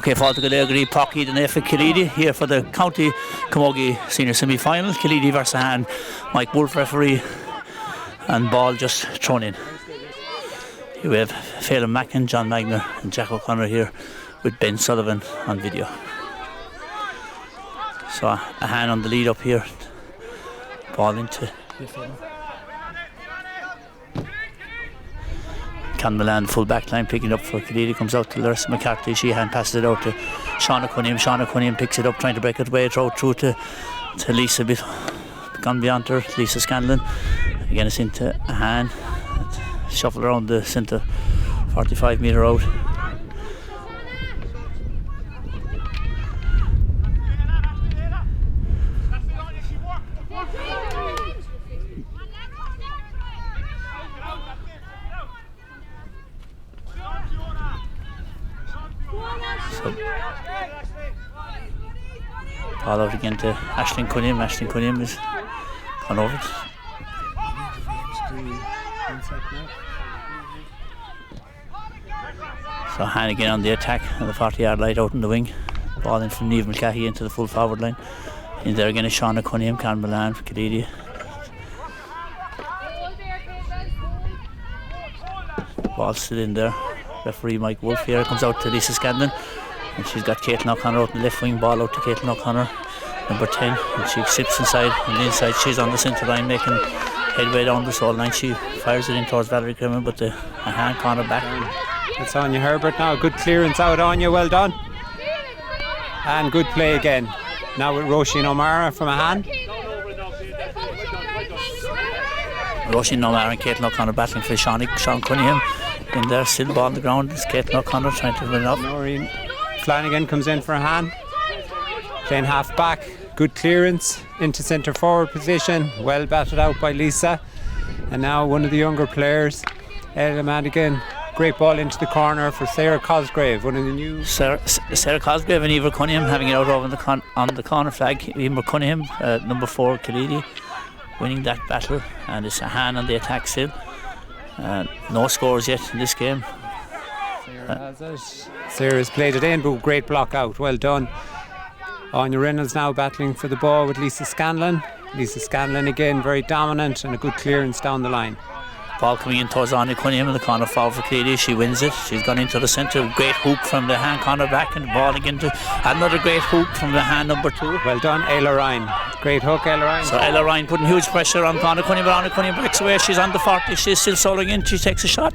Okay, Fáilte go léir Pocky the Nefa Killeedy here for the County Camogie Senior Semi-Final. Killeedy versus Ahane. Mike Wolf referee, and ball just thrown in. Here we have Phelan Mackin, John Magner and Jack O'Connor here with Ben Sullivan on video. So Ahane on the lead up here. Ball into Milan, full back line, picking up for Killeedy, comes out to Larissa McCarthy. Sheehan passes it out to Shauna Cunningham. Shauna Cunningham picks it up, trying to break it away, throw it through to Lisa, bit gone beyond her, Lisa Scanlon. Again it's into Ahane, shuffle around the centre, 45 metre out. Ball out again to Aisling Cunningham. Aisling Cunningham is gone over it. So Ahane again on the attack and the 40-yard line out in the wing. Ball in from Niamh Mulcahy into the full forward line. In there again is Shauna Cunningham, Can Milan for Killeedy. Ball still in there. Referee Mike Wolf here comes out to Lisa Scanlon. And she's got Caitlin O'Connor out in the left wing, ball out to Caitlin O'Connor, number 10, and she sips inside, and inside she's on the centre line making headway down the soul line. She fires it in towards Valerie Crimmon, but the Ahane corner back. It's Anya Herbert now, good clearance out, Anya, well done. And good play again. Now with Roisin O'Mara from Ahane. Roisin O'Mara and Caitlin O'Connor battling for Sean Cunningham. In there, still ball on the ground, it's Caitlin O'Connor trying to win it up. Noreen Flanagan comes in for Ahane, playing half back, good clearance into centre forward position, well batted out by Lisa. And now one of the younger players, Ella Madigan, great ball into the corner for Sarah Cosgrave, one of the new... Sarah Cosgrave and Eva Cunningham having it out over on the corner flag. Eva Cunningham, number 4, Killeedy, winning that battle, and it's Ahane on the attack still. No scores yet in this game. Sarah's played it in, but great block out, well done. Anya Reynolds now battling for the ball with Lisa Scanlon. Lisa Scanlon again very dominant and a good clearance down the line. Ball coming in towards Anya Cunningham in the corner forward for Killeedy. She wins it. She's gone into the centre. Great hook from the Ahane corner back, and the ball again to another great hook from the Ahane number 2. Well done, Ella Ryan. Great hook, Ella Ryan. So Ella Ryan putting huge pressure on Anya Cunningham, but Anya Cunningham breaks away. She's on the 40. She's still soloing in. She takes a shot,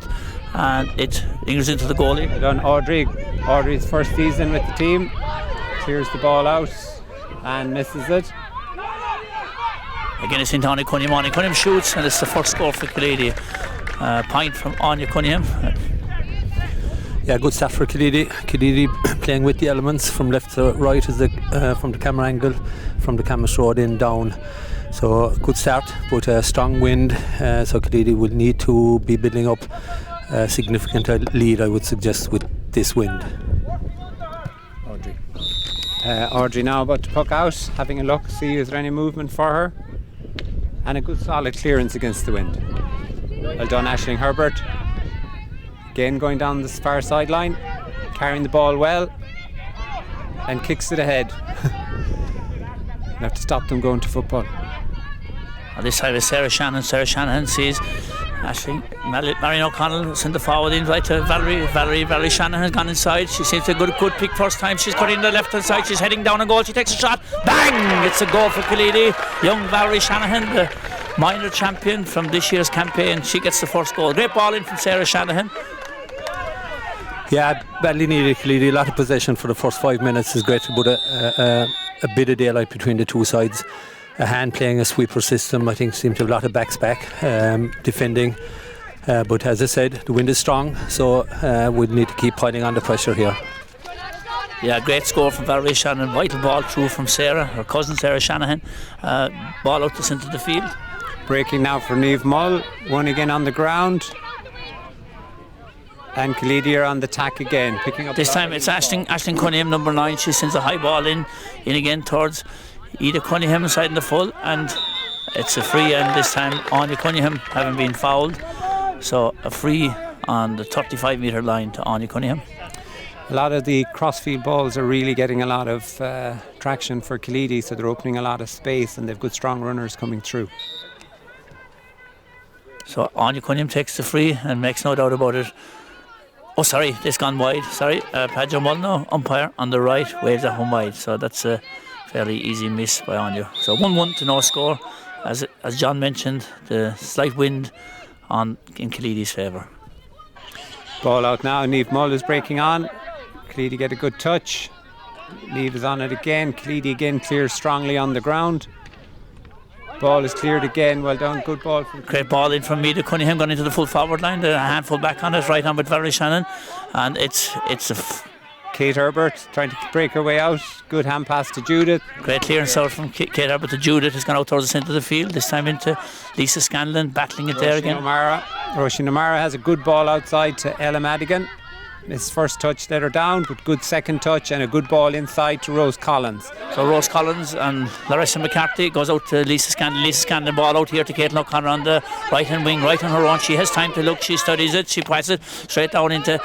and it angles into the goalie. Well done, Audrey. Audrey's first season with the team. Clears the ball out and misses it. Again it's into Anya Cunningham. Anya Cunningham shoots, and it's the first score for Killeedy. Point from Anya Cunningham. Yeah, good start for Killeedy. Killeedy playing with the elements from left to right as from the camera angle, from the Camas Road in down. So good start, but a strong wind. So Killeedy will need to be building up a significant lead, I would suggest, with this wind. Audrey now about to puck out, having a look, see is there any movement for her. And a good solid clearance against the wind. Well done, Aisling Herbert. Again going down the far sideline, carrying the ball well, and kicks it ahead. You have to stop them going to football. On this side is Sarah Shannon. Sarah Shanahan sees Marion O'Connell send the forward in right to Valerie. Valerie Shanahan has gone inside. She seems a good pick first time. She's cutting the left hand side. She's heading down a goal. She takes a shot. Bang! It's a goal for Killeedy. Young Valerie Shanahan, the minor champion from this year's campaign. She gets the first goal. Great ball in from Sarah Shanahan. Yeah, badly needed Killeedy. A lot of possession for the first 5 minutes is great to put a bit of daylight between the two sides. Ahane playing a sweeper system, I think, seemed to have a lot of backs back, defending. But as I said, the wind is strong, so we'll need to keep piling on the pressure here. Yeah, great score from Valerie Shanahan. Vital ball through from Sarah, her cousin Sarah Shanahan. Ball out the centre of the field. Breaking now for Niamh Mull. One again on the ground. And Killeedy are on the tack again, picking up. This time it's Aisling Cunningham, number 9. She sends a high ball in again towards Ida Cunningham inside in the full, and it's a free, and this time Anya Cunningham having been fouled. So a free on the 35 metre line to Anya Cunningham. A lot of the crossfield balls are really getting a lot of traction for Killeedy, so they're opening a lot of space and they've good strong runners coming through. So Ahane Cunningham takes the free and makes no doubt about it. Oh, sorry, this gone wide. Sorry, Padger Mulno, umpire on the right, waves at home wide. So that's a fairly easy miss by Ahane. So 1-1 to no score. As John mentioned, the slight wind in Killeedy's favour. Ball out now. Niamh Mull is breaking on. Killeedy get a good touch. Niamh is on it again. Killeedy again clears strongly on the ground. Ball is cleared again. Well done. Good ball from Great ball in from Ida Cunningham, gone into the full forward line. The handful back on it, right on with Valerie Shannon, and it's Kate Herbert trying to break her way out. Good hand pass to Judith. Great clearance out from Kate Herbert to Judith. Has gone out towards the centre of the field. This time into Lisa Scanlon, battling it there again. Roisin O'Mara has a good ball outside to Ella Madigan. His first touch let her down, but good second touch and a good ball inside to Rose Collins. So Rose Collins and Larissa McCarthy goes out to Lisa Scanlon. Lisa Scanlon ball out here to Caitlin O'Connor on the right hand wing, right on her own. She has time to look, she studies it, she passes it straight down into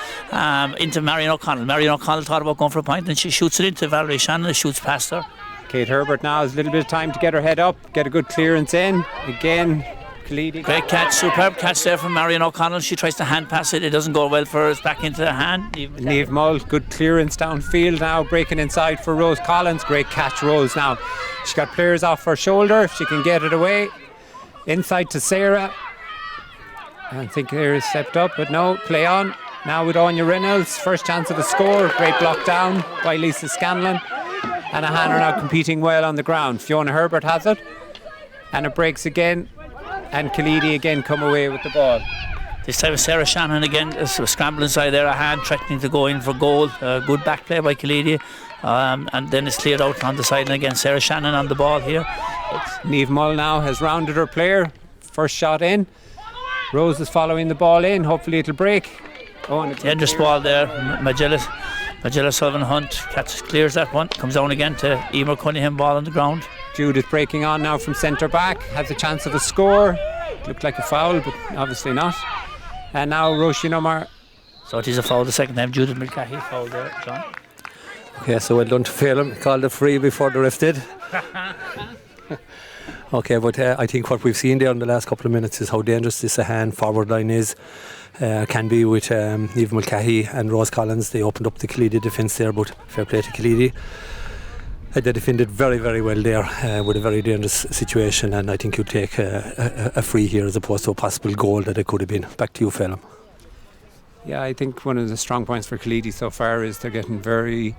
Marion O'Connell. Marion O'Connell thought about going for a point and she shoots it into Valerie Shannon, shoots past her. Kate Herbert now has a little bit of time to get her head up, get a good clearance in. Again, Killeedy. Great catch, superb catch there from Marion O'Connell. She tries to hand pass it, it doesn't go well for her. It's back into the hand. Niamh Mull, good clearance downfield now, breaking inside for Rose Collins. Great catch, Rose now. She got players off her shoulder, if she can get it away. Inside to Sarah. I think Sarah stepped up, but no, play on. Now with Anya Reynolds, first chance of a score. Great block down by Lisa Scanlon. And Ahane are now competing well on the ground. Fiona Herbert has it. And it breaks again. And Killeedy again come away with the ball. This time Sarah Shannon again scrambling inside there, Ahane threatening to go in for goal. Good back play by Killeedy, and then it's cleared out on the side, and again Sarah Shannon on the ball here. Niamh Mull now has rounded her player. First shot in. Rose is following the ball in. Hopefully it'll break. The endless ball there. Magilla Sullivan Hunt clears that one. Comes down again to Emer Cunningham, ball on the ground. Judith breaking on now from centre back, has a chance of a score. Looked like a foul, but obviously not. And now Roisin O'Mara. So it is a foul the second time. Judith Mulcahy fouled there, John. Okay, so well done to Phelan. Called a free before the ref did. Okay, but I think what we've seen there in the last couple of minutes is how dangerous this Ahane forward line is. Can be with Niamh Mulcahy and Rose Collins. They opened up the Killeedy defence there, but fair play to Killeedy. They defended very, very well there with a very dangerous situation, and I think you'd take a free here as opposed to a possible goal that it could have been. Back to you, Phelan. Yeah, I think one of the strong points for Killeedy so far is they're getting very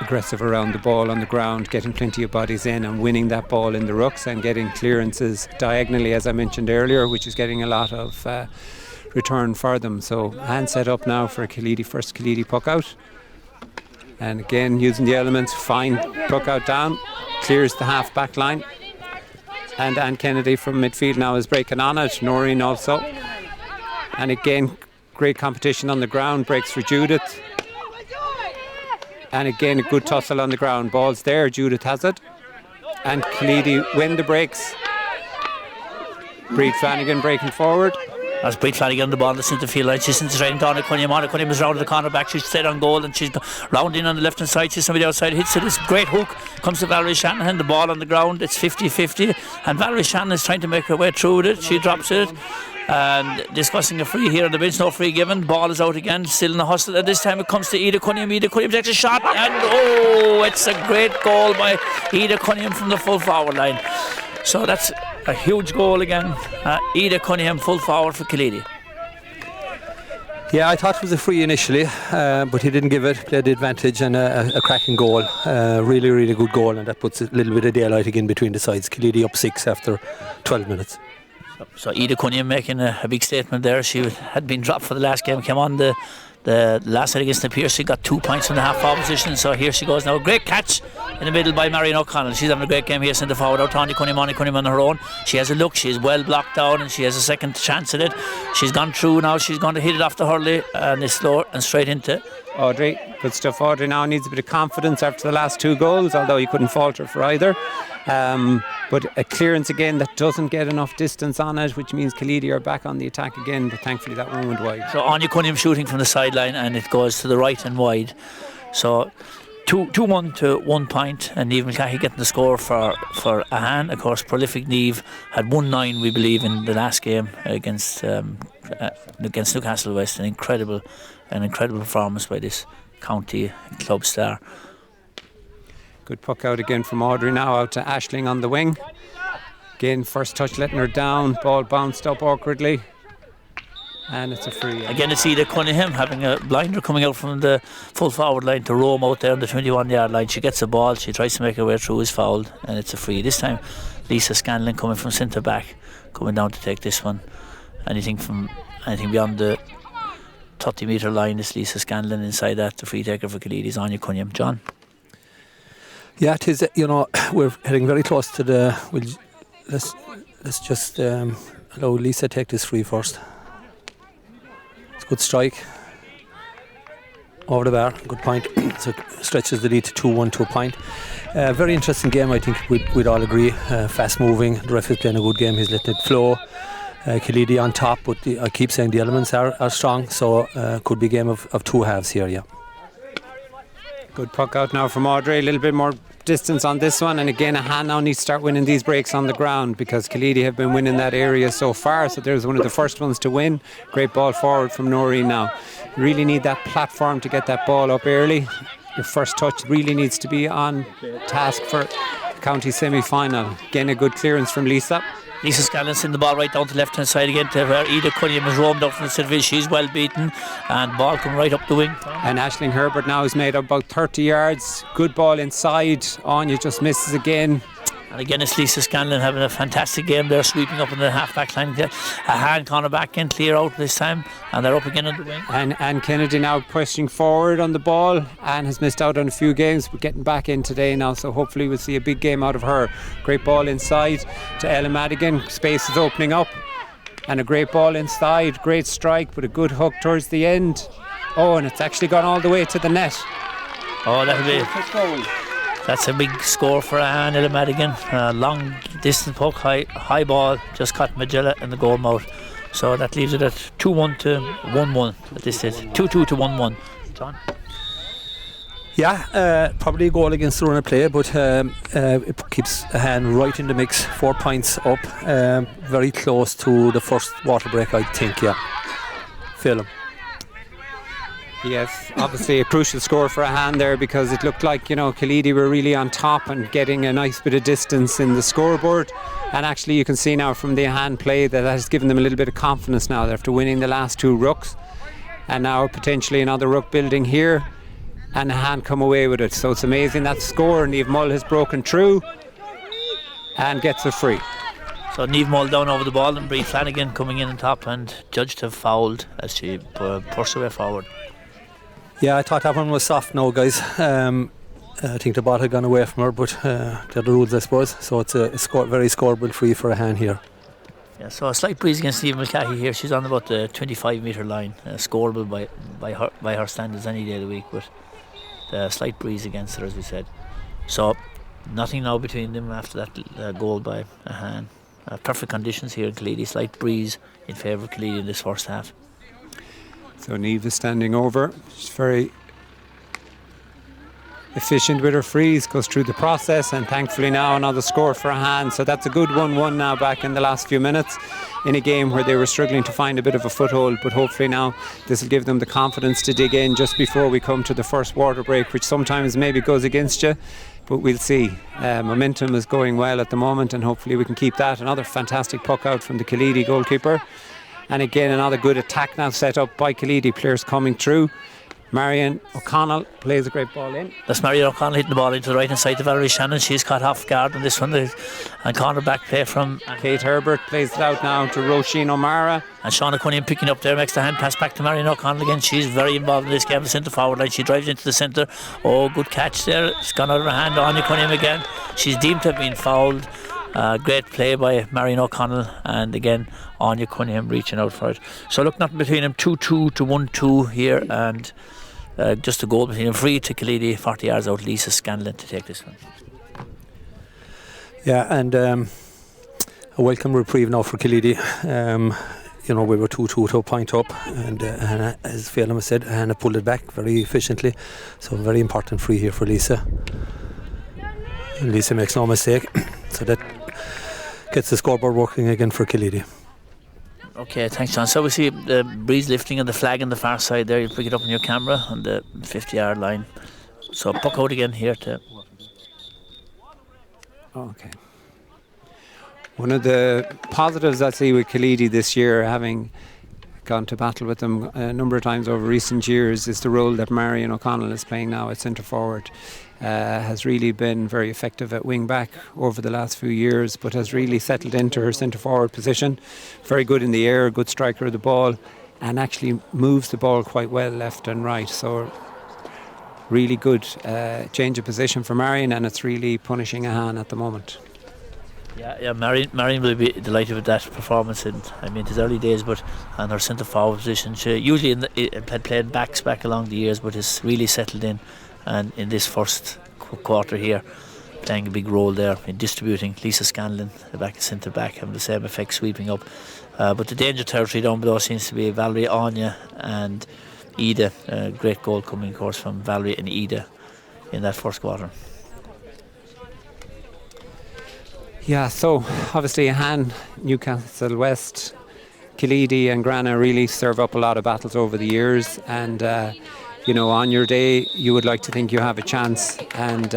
aggressive around the ball on the ground, getting plenty of bodies in and winning that ball in the rucks and getting clearances diagonally, as I mentioned earlier, which is getting a lot of return for them. So hand set up now for Killeedy, first Killeedy puck out. And again, using the elements, fine puck out down, clears the half back line. And Anne Kennedy from midfield now is breaking on it, Noreen also. And again, great competition on the ground, breaks for Judith. And again, a good tussle on the ground, ball's there, Judith has it. And Killeedy win the breaks. Breed Flanagan breaking forward. That's Breed Flanagan on the ball in the centre field line. She's into right down to Cunningham. Ahane Cunningham is round the corner back. She's stayed on goal and she's rounding on the left hand side. She's somebody outside, hits it. It's a great hook. Comes to Valerie Shanahan. The ball on the ground. It's 50-50. And Valerie Shanahan is trying to make her way through with it. She drops it. And discussing a free here on the bench. No free given. Ball is out again. Still in the hustle. And this time it comes to Ida Cunningham. Ida Cunningham takes a shot. And it's a great goal by Ida Cunningham from the full forward line. So that's a huge goal again. Ida Cunningham full forward for Killeedy. Yeah, I thought it was a free initially, but he didn't give it, played the advantage, and a cracking goal. Really, really good goal, and that puts a little bit of daylight again between the sides. Killeedy up 6 after 12 minutes. So Ida Cunningham making a big statement there. She had been dropped for the last game, came on the last night against the Pierce. She got 2 points from the half forward position, so here she goes now. A great catch in the middle by Marion O'Connell. She's having a great game here, centre forward out. Ahane Cunningham on her own. She has a look, she's well blocked down, and she has a second chance at it. She's gone through now, she's going to hit it off the hurley, and it's slow and straight into Audrey. Good stuff. Audrey now needs a bit of confidence after the last 2 goals, although he couldn't falter for either. But a clearance again that doesn't get enough distance on it, which means Killeedy are back on the attack again, but thankfully that one went wide. So Anya Cunningham shooting from the sideline, and it goes to the right and wide. So 2-1 to 1 point, and Niamh Mulcahy getting the score for Ahane. Of course, prolific Niamh had 1-9, we believe, in the last game against Newcastle West. An incredible performance by this county club star. Good puck out again from Audrey now, out to Aisling on the wing. Again, first touch letting her down, ball bounced up awkwardly, and it's a free. Again, it's Ida Cunningham having a blinder coming out from the full forward line to roam out there on the 21-yard line. She gets the ball, she tries to make her way through, is fouled, and it's a free. This time Lisa Scanlon coming from centre back, coming down to take this one. Anything beyond the 30-metre line is Lisa Scanlon. Inside that, the free taker for Killeedy is Anya Cunningham. John? Yeah, it is. We're heading very close to the. Let's just allow Lisa take this free first. It's a good strike over the bar. Good point. So it stretches the lead to 2-1 to a point. Very interesting game. I think we'd all agree. Fast moving. The ref is playing a good game. He's letting it flow. Killeedy on top, but I keep saying the elements are strong. So could be a game of two halves here. Yeah. Good puck out now from Audrey, a little bit more distance on this one, and again Ahane now needs to start winning these breaks on the ground, because Killeedy have been winning that area so far, so there's one of the first ones to win. Great ball forward from Noreen now. You really need that platform to get that ball up early. Your first touch really needs to be on task for county semi-final. Again, a good clearance from Lisa. Lisa Scanlon sending the ball right down to the left hand side again to where Ida Cunningham has roamed up from the centre. She's well beaten, and ball coming right up the wing. And Aisling Herbert now has made about 30 yards. Good ball inside. Anya just misses again. And again, it's Lisa Scanlon having a fantastic game there, sweeping up in the half-back line. A hand corner back in, clear out this time, and they're up again on the wing. And Kennedy now pushing forward on the ball, and has missed out on a few games, but getting back in today now, so hopefully we'll see a big game out of her. Great ball inside to Ella Madigan. Space is opening up, and a great ball inside. Great strike, but a good hook towards the end. Oh, and it's actually gone all the way to the net. Oh, that'll be... That's a big score for Ahane, Ella Madigan. Long distance puck, high ball, just caught Magella in the goal mouth. So that leaves it at 2-1 to 1-1 at this stage. 2-2 to 1-1. John? Yeah, probably a goal against the run of play, but it keeps Ahane right in the mix. 4 points up, very close to the first water break, I think, yeah. Phil. Yes, obviously a crucial score for Ahane there, because it looked like, Killeedy were really on top and getting a nice bit of distance in the scoreboard. And actually you can see now from the Ahane play that has given them a little bit of confidence now after winning the last two rucks. And now potentially another ruck building here, and Ahane come away with it. So it's amazing that score. Niamh Mull has broken through and gets a free. So Niamh Mull down over the ball, and Brie Flanagan coming in on top, and judged to have fouled as she pushed her way forward. Yeah, I thought that one was soft now, guys. I think the ball had gone away from her, but they're the rules, I suppose. So it's a very scoreable free for Ahane here. Yeah, so a slight breeze against Niamh Mulcahy here. She's on about the 25-metre line, scoreable by her standards any day of the week, but a slight breeze against her, as we said. So nothing now between them after that goal by Ahane. Perfect conditions here in Killeedy. Slight breeze in favour of Killeedy in this first half. So Niamh is standing over. She's very efficient with her frees, goes through the process, and thankfully now another score for Ahane. So that's a good 1-1 now back in the last few minutes in a game where they were struggling to find a bit of a foothold, but hopefully now this will give them the confidence to dig in just before we come to the first water break, which sometimes maybe goes against you, but we'll see. Momentum is going well at the moment, and hopefully we can keep that. Another fantastic puck out from the Killeedy goalkeeper. And again, another good attack now set up by Killeedy. Players coming through. Marion O'Connell plays a great ball in. That's Marion O'Connell hitting the ball into the right hand side to Valerie Shannon. She's caught off guard on this one. And corner back play from Kate Herbert plays it out now to Roisin O'Mara. And Shauna Cunningham picking up there, makes the hand pass back to Marion O'Connell again. She's very involved in this game, the centre forward line. She drives into the centre. Oh, good catch there. It's gone out of her hand. Anya Cunningham again. She's deemed to have been fouled. Great play by Marion O'Connell, and again Anya Cunningham reaching out for it. So look, nothing between them. 2-2 to 1-2 here, and just a goal between them. Free to Killeedy, 40 yards out. Lisa Scanlon to take this one. Yeah, and a welcome reprieve now for Killeedy. We were 2-2 to a point up, and as Phelan said, Ahane pulled it back very efficiently. So very important free here for Lisa. And Lisa makes no mistake, so that gets the scoreboard working again for Killeedy. Okay, thanks, John. So we see the breeze lifting and the flag on the far side there. You pick it up on your camera on the 50-yard line. So puck out again here to. Okay. One of the positives I see with Killeedy this year, having gone to battle with them a number of times over recent years, is the role that Marion O'Connell is playing now at centre forward. Has really been very effective at wing back over the last few years, but has really settled into her centre forward position. Very good in the air, good striker of the ball, and actually moves the ball quite well left and right. So really good change of position for Marion, and it's really punishing Ahane at the moment. Yeah, Marion will be delighted with that performance. And I mean, it's early days, but on her centre forward position, she usually had played backs back along the years, but has really settled in. And in this first quarter here, playing a big role there in distributing. Lisa Scanlon, the back centre back, having the same effect, sweeping up. But the danger territory down below seems to be Valerie, Anya and Ida. Great goal coming, of course, from Valerie and Ida in that first quarter. Yeah, so obviously Ahane, Newcastle West, Killeedy and Grana really serve up a lot of battles over the years, and on your day you would like to think you have a chance, and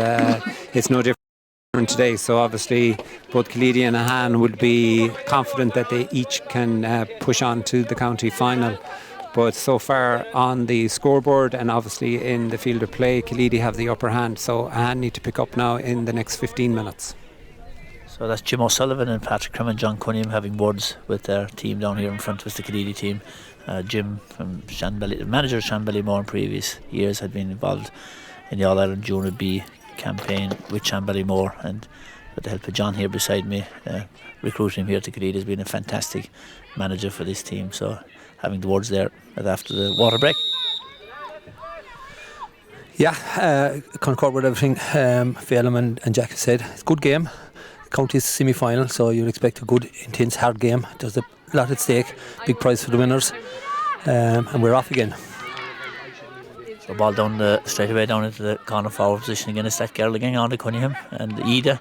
it's no different today. So obviously both Killeedy and Ahane would be confident that they each can push on to the county final. But so far on the scoreboard and obviously in the field of play, Killeedy have the upper hand, so Ahane need to pick up now in the next 15 minutes. So that's Jim O'Sullivan and Patrick Crum and John Cunningham having words with their team down here in front with the Killeedy team. Jim, from the manager of Shanballymore in previous years, had been involved in the All-Ireland Junior B campaign with Shanballymore, and with the help of John here beside me, recruiting him here to Killeedy has been a fantastic manager for this team. So having the words there after the water break. Yeah, concord with everything Phelan and Jack said. It's a good game. County's semi-final, so you'd expect a good, intense, hard game. There's a lot at stake, big prize for the winners, and we're off again. So ball down straight away down into the corner forward position again. It's that girl again, on to Cunningham and Ida,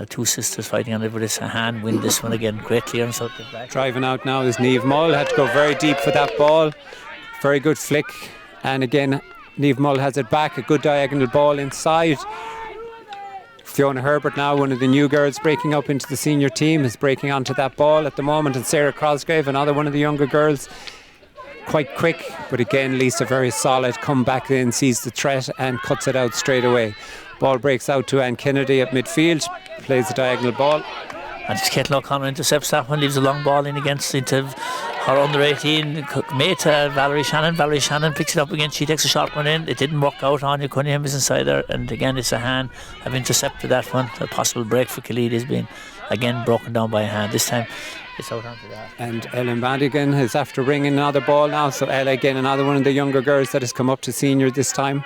two sisters fighting on it with this. Ahane win this one again. Great clearance out the back. Driving out now is Niamh Mull, had to go very deep for that ball. Very good flick, and again Niamh Mull has it back, a good diagonal ball inside. Fiona Herbert now, one of the new girls breaking up into the senior team, is breaking onto that ball at the moment, and Sarah Crosgrave, another one of the younger girls, quite quick, but again Lisa very solid, come back in, sees the threat and cuts it out straight away. Ball breaks out to Anne Kennedy at midfield, plays the diagonal ball. And it's Caitlin O'Connor intercepts that one, leaves a long ball in against into her under 18 mate Valerie Shannon. Valerie Shannon picks it up again, she takes a short one in, it didn't work out. Anya Cunningham is inside there, and again it's Ahane have intercepted that one. A possible break for Killeedy has been again broken down by Ahane. This time it's out onto that. And Ellen Madigan is after bringing another ball now, so Ella again, another one of the younger girls that has come up to senior this time.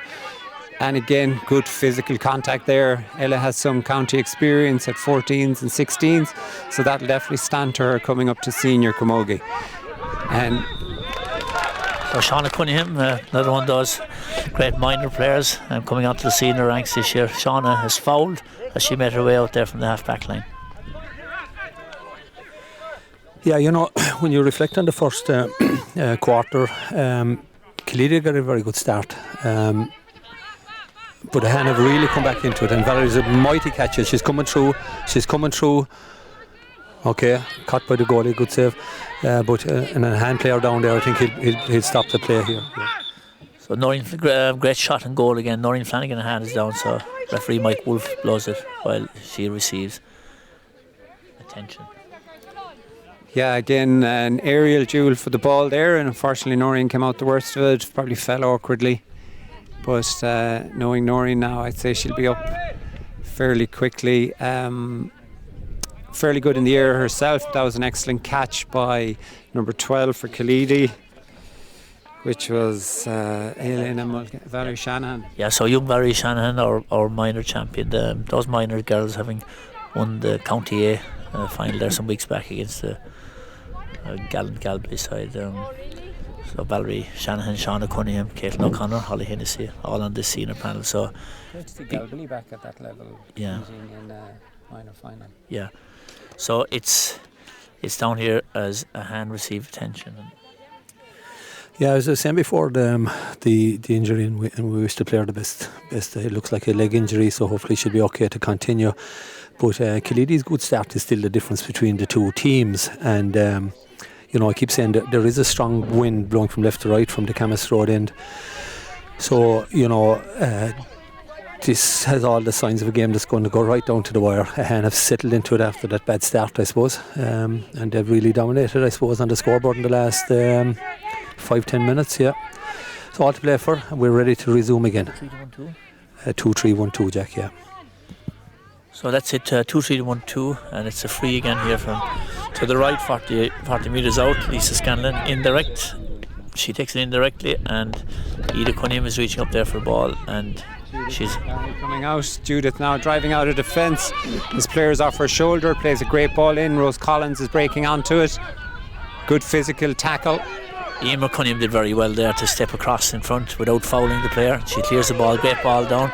And again, good physical contact there. Ella has some county experience at 14s and 16s, so that'll definitely stand to her coming up to senior camogie. And so Shauna Cunningham, another one of those great minor players, coming onto the senior ranks this year. Shauna has fouled as she made her way out there from the half-back line. Yeah, when you reflect on the first quarter, Killeedy got a very good start. But Ahane have really come back into it, and Valerie's a mighty catcher. She's coming through. Okay, caught by the goalie, good save. But and a hand player down there, I think he'll stop the play here. Yeah. So Noreen, great shot and goal again. Noreen Flanagan hand is down, so referee Mike Wolfe blows it while she receives attention. Yeah, again, an aerial duel for the ball there, and unfortunately Noreen came out the worst of it, probably fell awkwardly. But knowing Noreen now, I'd say she'll be up fairly quickly. Fairly good in the air herself. That was an excellent catch by number 12 for Killeedy, which was Valerie Shanahan. Yeah, so young Valerie Shanahan, our minor champion. Those minor girls having won the County A final there some weeks back against the Galway side. So Valerie Shanahan, Shauna Cunningham, Caitlin O'Connor, Holly Hennessy, all on this senior panel. So great to see Galway back at that level, yeah, in minor final. Yeah, so it's down here as Ahane received attention. Yeah, as I was saying before, the injury, and we wish the player the best. It looks like a leg injury, so hopefully she'll be okay to continue. But Killeedy's good start is still the difference between the two teams, and I keep saying that there is a strong wind blowing from left to right from the Camas Road end. So this has all the signs of a game that's going to go right down to the wire. Ahane have settled into it after that bad start, I suppose, and they've really dominated, I suppose, on the scoreboard in the last 5-10 minutes. Yeah, so all to play for, and we're ready to resume again. 2-3-1-2, Jack. Yeah. So that's it, 2-3-1-2, and it's a free again here from to the right, 40 metres out. Lisa Scanlon indirect. She takes it indirectly, and Ida Cunningham is reaching up there for the ball, and she's coming out. Judith now driving out of defence. This player's off her shoulder, plays a great ball in. Rose Collins is breaking onto it. Good physical tackle. Emer Cunningham did very well there to step across in front without fouling the player. She clears the ball, great ball down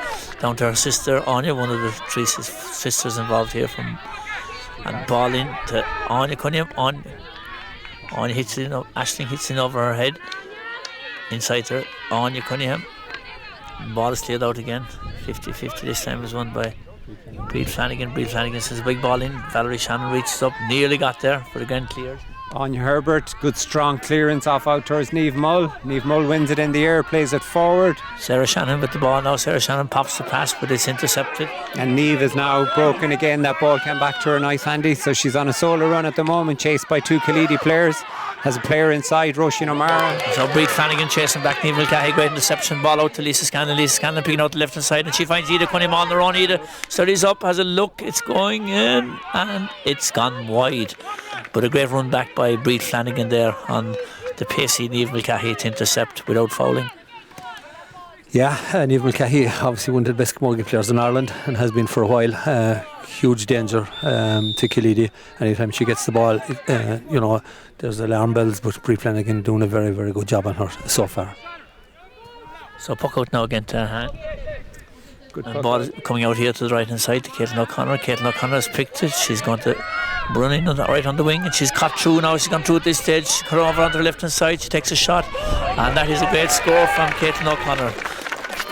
to her sister Anya, one of the three sisters involved here, and ball in to Anya Cunningham. Anya hits it in, Aisling hits it over her head, inside her. Anya Cunningham, ball is cleared out again. 50-50 this time was won by Breed Flanagan. Breed Flanagan sends a big ball in. Valerie Shannon reaches up, nearly got there, but again cleared. Anya Herbert, good strong clearance off out towards Niamh Mull. Niamh Mull wins it in the air, plays it forward. Sarah Shannon with the ball now. Sarah Shannon pops the pass, but it's intercepted. And Niamh is now broken again. That ball came back to her nice handy. So she's on a solo run at the moment, chased by two Killeedy players. Has a player inside, Roisin O'Mara. So Breed Flanagan chasing back Niamh Mulcahy. Great interception. Ball out to Lisa Scanlon. Lisa Scanlon picking out the left hand side, and she finds Ida Cunningham on the run. Ida studies up, has a look. It's going in, and it's gone wide. But a great run back by Breed Flanagan there on the pacey Niamh Mulcahy to intercept without fouling. Yeah, Niamh Mulcahy, obviously one of the best camogie players in Ireland, and has been for a while. Huge danger to Killeedy. Anytime she gets the ball, there's alarm bells, but Breed Flanagan doing a very, very good job on her so far. So puck out now again to Ahane. Good and ball is coming out here to the right hand side to Caitlin O'Connor. Caitlin O'Connor has picked it. She's going to run in right on the wing, and she's cut through now. She's gone through at this stage. She cut over onto the left hand side. She takes a shot, and that is a great score from Caitlin O'Connor.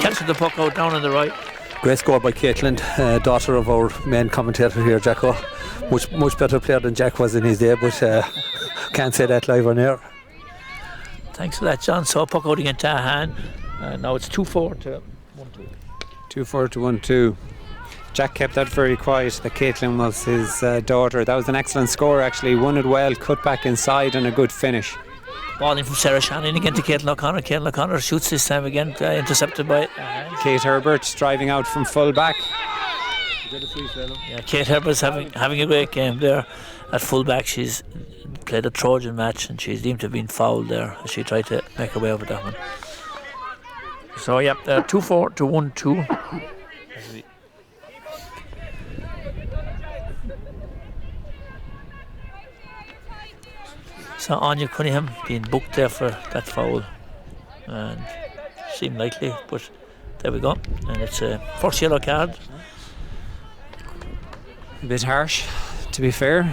Catching the puck out down on the right. Great score by Caitlin, daughter of our main commentator here, Jacko. Much better player than Jack was in his day, but can't say that live on air. Thanks for that, John. So puck out again to Ahane. Now it's 2-4 to 1-2. 2-4 to 1-2. Jack kept that very quiet, that Caitlin was his daughter. That was an excellent score, actually. Won it well, cut back inside, and a good finish. Ball in from Sarah Shannon again to Caitlin O'Connor. Caitlin O'Connor shoots this time again, intercepted by Kate Herbert driving out from full back. Yeah, Kate Herbert's having a great game there at full back. She's played a Trojan match, and she's deemed to have been fouled there as she tried to make her way over that one. So yeah, 2-4 to 1-2. So Anya Cunningham being booked there for that foul, and seemed likely, but there we go, and it's a first yellow card. A bit harsh, to be fair.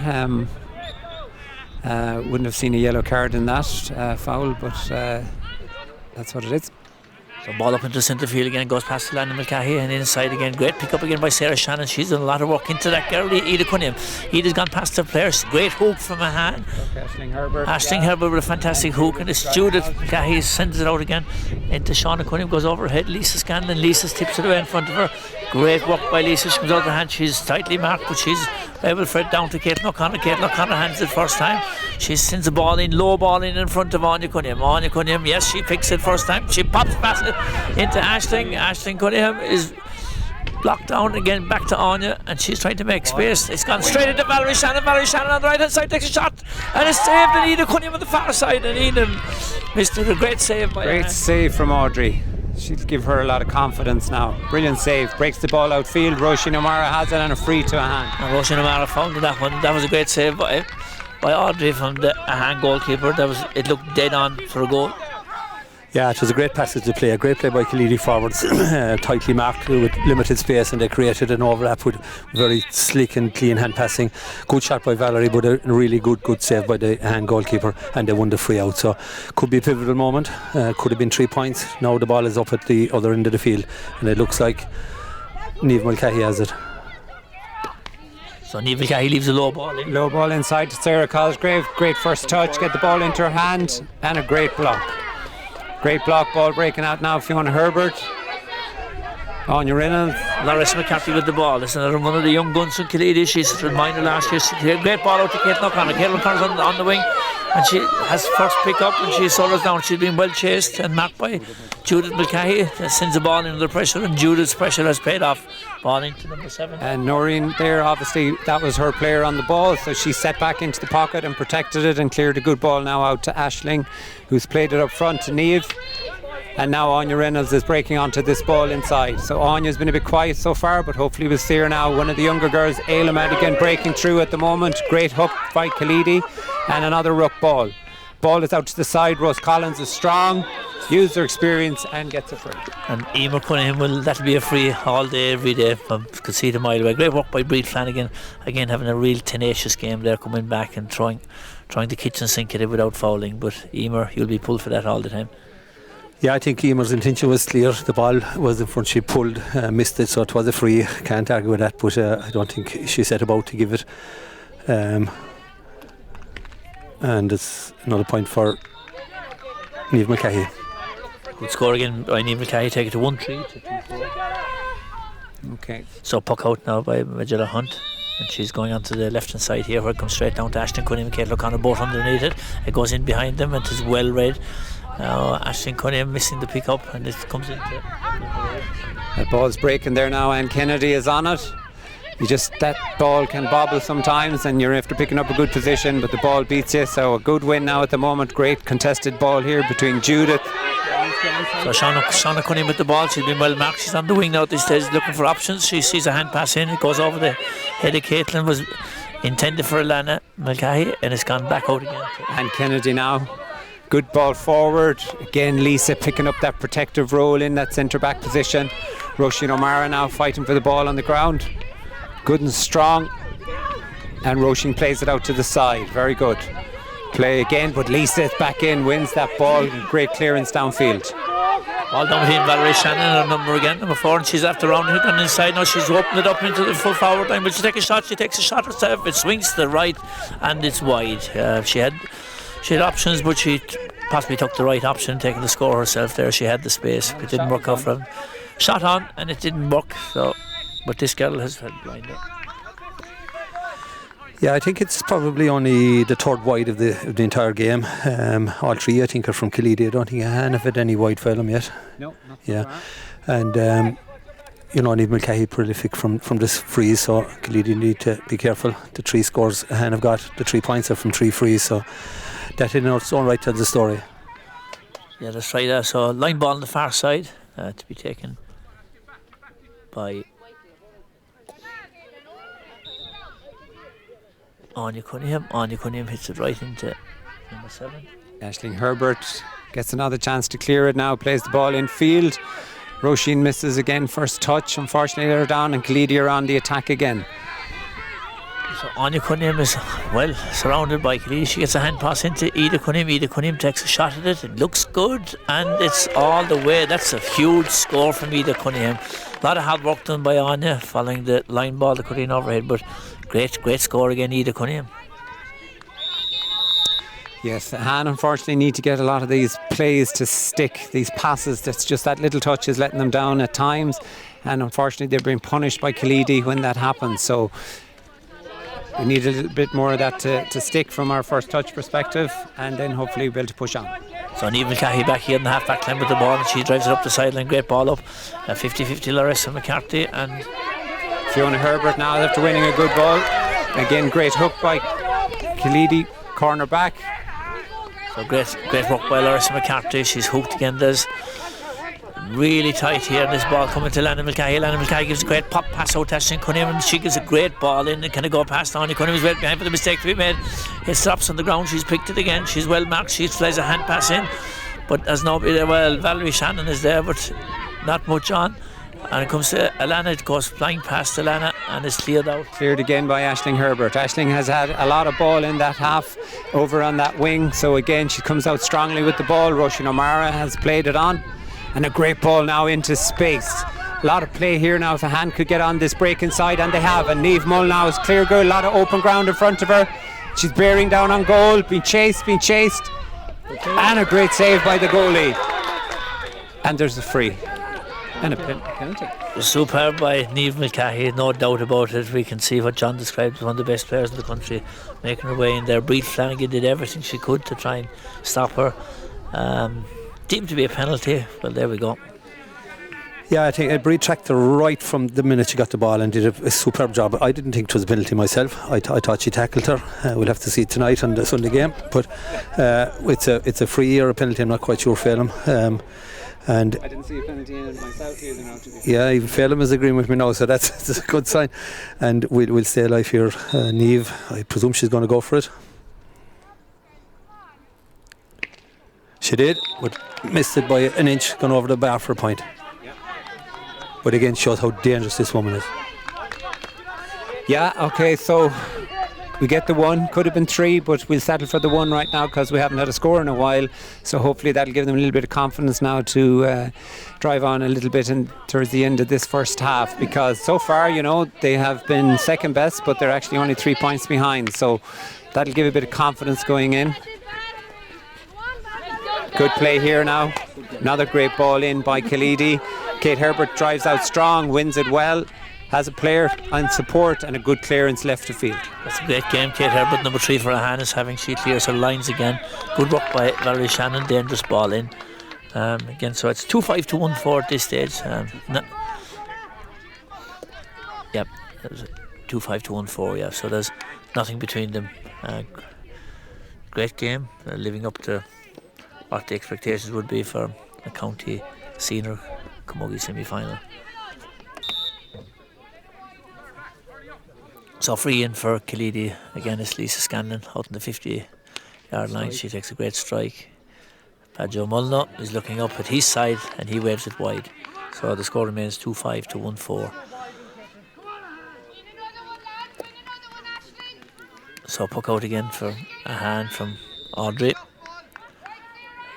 Wouldn't have seen a yellow card in that foul, but that's what it is. So ball up into centre field again, goes past Lana Mulcahy and inside again. Great pick up again by Sarah Shannon. She's done a lot of work into that girl, Ida Cunningham. Ida's gone past the players. Great hook from Ahane. Aisling Herbert with a fantastic hook, and it's Judith Mulcahy sends it out again into Shauna Cunningham, goes overhead. Lisa Scanlon. Lisa tips it away in front of her. Great work by Lisa. She comes out of the hand. She's tightly marked, but she's able to thread down to Caitlin O'Connor. Caitlin O'Connor hands it first time. She sends the ball in, low ball in front of Anya Cunningham. Anya Cunningham, yes, she picks it first time. She pops past it into Aisling. Aisling Cunningham is blocked down again, back to Anya, and she's trying to make space. It's gone straight into Valerie Shannon. Valerie Shannon on the right hand side takes a shot, and it's saved. And Ida Cunningham on the far side, and Ida missed it. A great save by Great save from Audrey. she'll give her a lot of confidence now. Brilliant save, breaks the ball outfield. Roisin O'Mara has it and a free to Ahane. And Roisin O'Mara found that one. That was a great save by Audrey from the Ahane goalkeeper. It looked dead on for a goal. Yeah, it was a great passage to play. A great play by Killeedy forwards, tightly marked with limited space, and they created an overlap with very slick and clean hand passing. Good shot by Valerie, but a really good save by the hand goalkeeper, and they won the free out. So could be a pivotal moment. Could have been 3 points. Now the ball is up at the other end of the field, and it looks like Niamh Mulcahy has it. So Niamh Mulcahy leaves a low ball in. Low ball inside to Sarah Cosgrave. Great first touch, get the ball into her hand, and a great block. Great block, ball breaking out now. Fiona Herbert. Anya Reynolds. Larissa McCarthy with the ball. This is another one of the young guns from Killeedy. She's a reminder last year. She had a great ball out to Caitlin O'Connor. Caitlin O'Connor's on the wing, and she has first pick up, and she solos down. She's been well chased and marked by Judith Mulcahy. Sends the ball in under pressure, and Judith's pressure has paid off. Ball into number 7. And Noreen there, obviously that was her player on the ball, so she set back into the pocket and protected it and cleared a good ball now out to Aisling, who's played it up front to Niamh. And now Anya Reynolds is breaking onto this ball inside. So Anya's been a bit quiet so far, but hopefully we'll see her now. One of the younger girls, Ayla Madigan, breaking through at the moment. Great hook by Killeedy, and another ruck ball. Ball is out to the side. Rose Collins is strong, uses her experience and gets a free. And Emer Cunningham, that'll be a free all day, every day from Conceit a mile away. Great work by Breed Flanagan, again having a real tenacious game there, coming back and trying the kitchen sink at it without fouling. But Emer, you'll be pulled for that all the time. Yeah, I think Emer's intention was clear. The ball was in front, she pulled, missed it, so it was a free. Can't argue with that, but I don't think she set about to give it. And it's another point for Niamh Mulcahy. Good score again by Niamh Mulcahy, take it to 1-3 to 2-4. Okay. So puck out now by Magilla Hunt, and she's going onto the left hand side here, where it comes straight down to Aisling Cunningham and Caitlin O'Connor both underneath it. It goes in behind them, and it is well read. Now Aisling Cunningham missing the pick up, and it comes into That ball's breaking there now, and Kennedy is on it. That ball can bobble sometimes, and you're after picking up a good position, but the ball beats you. So a good win now at the moment. Great contested ball here between Judith. So Shauna Cunningham with the ball. She's been well marked. She's on the wing now at this stage, looking for options. She sees a hand pass in. It goes over the head of Caitlin. Was intended for Alana Mulcahy, and it's gone back out again. And Kennedy now. Good ball forward. Again, Lisa picking up that protective role in that centre back position. Roisin O'Mara now fighting for the ball on the ground. Good and strong. And Roisin plays it out to the side. Very good. Play again, but Lisa is back in, wins that ball. Great clearance downfield. Ball down between Valerie Shannon, her number again, number 4, and she's after rounding it on the inside. Now she's opened it up into the full forward line. Will she take a shot? She takes a shot herself. It swings to the right, and it's wide. She had options, but she possibly took the right option, taking the score herself there. She had the space. It didn't work out for him. Shot on, and it didn't work. So, but this girl has had blind up. Yeah, I think it's probably only the third wide of the entire game. All 3, I think, are from Killeedy. I don't think Ahane have had any wide for them yet. No, not so far. And Niamh Mulcahy prolific from this freeze, so Killeedy need to be careful. The 3 scores Ahane have got, the 3 points are from 3 frees, so that in its own right tells the story. Yeah, that's right. So line ball on the far side to be taken by Anya Cunningham. Anya Cunningham hits it right into number 7. Aisling Herbert gets another chance to clear it now, plays the ball in field. Roisin misses again, first touch. Unfortunately they're down, and Killeedy are on the attack again. So Anya Cunningham is well surrounded by Killeedy. She gets a hand pass into Ida Cunningham. Ida Cunningham takes a shot at it. It looks good, and it's all the way. That's a huge score from Ida Cunningham. A lot of hard work done by Anya following the line ball that could in overhead, but great score again, Ida Cunningham. Yes, Ahane unfortunately need to get a lot of these plays to stick, these passes. That's just that little touch is letting them down at times, and unfortunately they're being punished by Killeedy when that happens. So we need a little bit more of that to stick from our first touch perspective, and then hopefully we'll be able to push on. So Niamh Mulcahy back here in the half-back line with the ball, and she drives it up the sideline. Great ball up. 50-50 Larissa McCarthy and Fiona Herbert now after winning a good ball. Again, great hook by Killeedy, corner back. So great work by Larissa McCarthy. She's hooked again. There's really tight here. This ball coming to Lana Mulcahy. Lana Mulcahy gives a great pop pass out to Ashling Cunningham, and she gives a great ball in and can go past Ahane Cunningham. Is right behind for the mistake to be made. It stops on the ground. She's picked it again. She's well marked. She flies a hand pass in, but there's nobody there. Well, Valerie Shannon is there, but not much on. And it comes to Alana. It goes flying past Alana and is cleared out. Cleared again by Aisling Herbert. Aisling has had a lot of ball in that half over on that wing, so again she comes out strongly with the ball. Roisin O'Mara has played it on, and a great ball now into space. A lot of play here now if Ahane could get on this break inside, and they have. And Niamh Mull now is clear girl, a lot of open ground in front of her. She's bearing down on goal, being chased, and a great save by the goalie. And there's a free. And a penalty. Superb by Niamh Mulcahy, no doubt about it. We can see what John described as one of the best players in the country, making her way in there. Bríd Flanagan did everything she could to try and stop her. Deemed to be a penalty. Well, there we go. Yeah, I think Bríd tracked her right from the minute she got the ball and did a superb job. I didn't think it was a penalty myself. I thought she tackled her. We'll have to see it tonight on the Sunday game. But it's a free or a penalty. I'm not quite sure, Phelim. And I didn't see a penalty in it myself either now. Yeah, even Phelim is agreeing with me now, so that's a good sign. And we'll stay alive here. Niamh, I presume she's going to go for it. She did, but missed it by an inch, gone over the bar for a point. But again, shows how dangerous this woman is. Yeah, okay, so we get the one. Could have been three, but we'll settle for the one right now because we haven't had a score in a while. So hopefully that'll give them a little bit of confidence now to drive on a little bit towards the end of this first half, because so far, you know, they have been second best, but they're actually only 3 points behind. So that'll give a bit of confidence going in. Good play here now. Another great ball in by Killeedy. Kate Herbert drives out strong, wins it well, has a player on support and a good clearance left of field. That's a great game. Kate Herbert, number 3 for Ahane, is having. She clears her lines again. Good work by Valerie Shannon. Dangerous ball in. Again, so it's 2-5 to 1-4 at this stage. Yep, it was 2-5 to 1-4. Yeah, so there's nothing between them. Great game, living up to what the expectations would be for a county senior Camogie semi-final. So free in for Killeedy. Again, it's Lisa Scanlon out on the 50-yard line. She takes a great strike. Padjo Mulno is looking up at his side and he waves it wide. So the score remains 2-5 to 1-4. So puck out again for a hand from Audrey.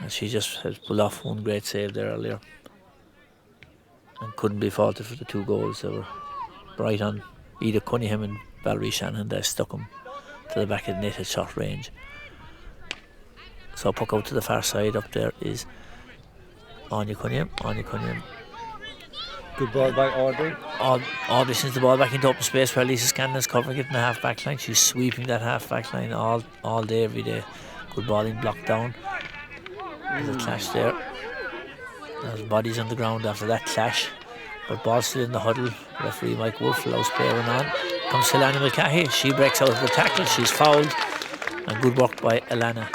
And she just has pulled off one great save there earlier. And couldn't be faulted for the 2 goals. They were right on either Cunningham and Valerie Shannon. They stuck him to the back of the net at short range. So puck out to the far side. Up there is Ahane Cunningham. Good ball by Audrey. Audrey sends the ball back into open space where Lisa Scanlon is covering it in the half back line. She's sweeping that half back line all day, every day. Good ball in, blocked down. There's a clash there. There's bodies on the ground after that clash. But ball still in the huddle. Referee Mike Wolf allows play on. Comes to Alana Mulcahy. She breaks out of the tackle. She's fouled. And good work by Alana.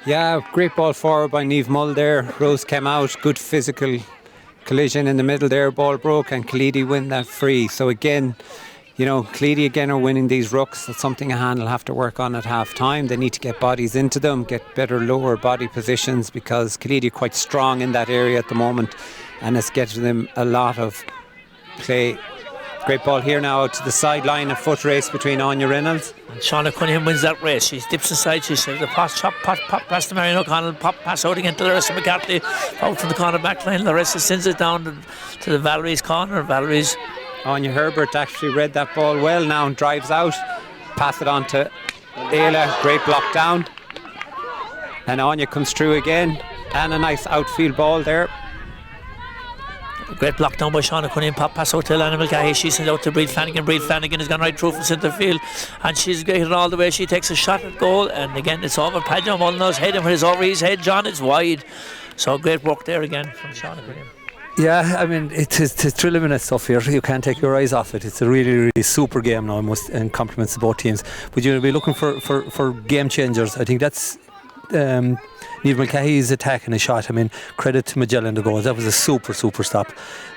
Yeah, great ball forward by Niamh Mull there. Rose came out. Good physical collision in the middle there. Ball broke and Killeedy win that free. So again, you know, Killeedy again are winning these rucks. That's something Ahane will have to work on at half time. They need to get bodies into them, get better lower body positions, because Killeedy are quite strong in that area at the moment and it's getting them a lot of play. Great ball here now out to the sideline, a foot race between Anya Reynolds. And Shauna Cunningham wins that race. She dips inside, she says the pass, chop, pop past to Marion O'Connell, pop pass out again to Larissa McCarthy, out from the corner back line. Larissa sends it down to the Valerie's corner. Valerie's Anya Herbert actually read that ball well now and drives out. Pass it on to Ayla. Great block down. And Anya comes through again. And a nice outfield ball there. Great block down by Shauna Cunningham. Pop pass out to Alana Mulcahy. She sends out to Bríd Flanagan. Bríd Flanagan has gone right through from centre field. And she's getting it all the way. She takes a shot at goal. And again, it's over. Padjo Mulno's head. And when it's over his head, John, it's wide. So great work there again from Shauna Cunningham. Yeah, I mean, it's thrilling minute stuff here. You can't take your eyes off it. It's a really, really super game now, and compliments to both teams. But you'll be looking for game changers. I think that's Niamh Mulcahy's attack and a shot, I mean, credit to Magellan the goals. That was a super stop.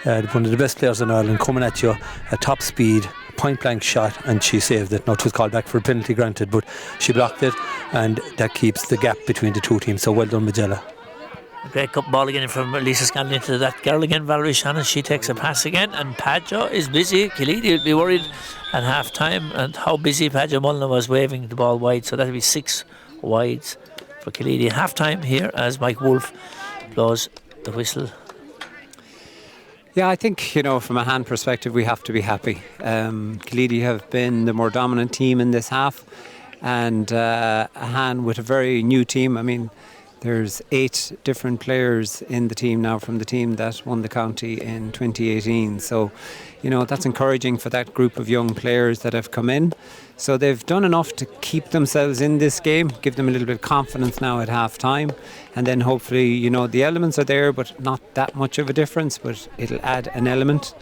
One of the best players in Ireland coming at you at top speed, point blank shot, and she saved it. Now it was called back for a penalty granted, but she blocked it, and that keeps the gap between the two teams. So well done, Magellan. Great cup ball again from Lisa Scanlon into that girl again, Valerie Shannon. She takes a pass again, and Padjo is busy. Killeedy will be worried at half time, and how busy Padjo Mullen was waving the ball wide. So that'll be 6 wides for Killeedy. Half time here as Mike Wolfe blows the whistle. Yeah, I think, from a Ahane perspective, we have to be happy. Killeedy have been the more dominant team in this half, and Ahane with a very new team. I mean, there's 8 different players in the team now from the team that won the county in 2018. So, that's encouraging for that group of young players that have come in. So they've done enough to keep themselves in this game, give them a little bit of confidence now at half time. And then hopefully, the elements are there, but not that much of a difference. But it'll add an element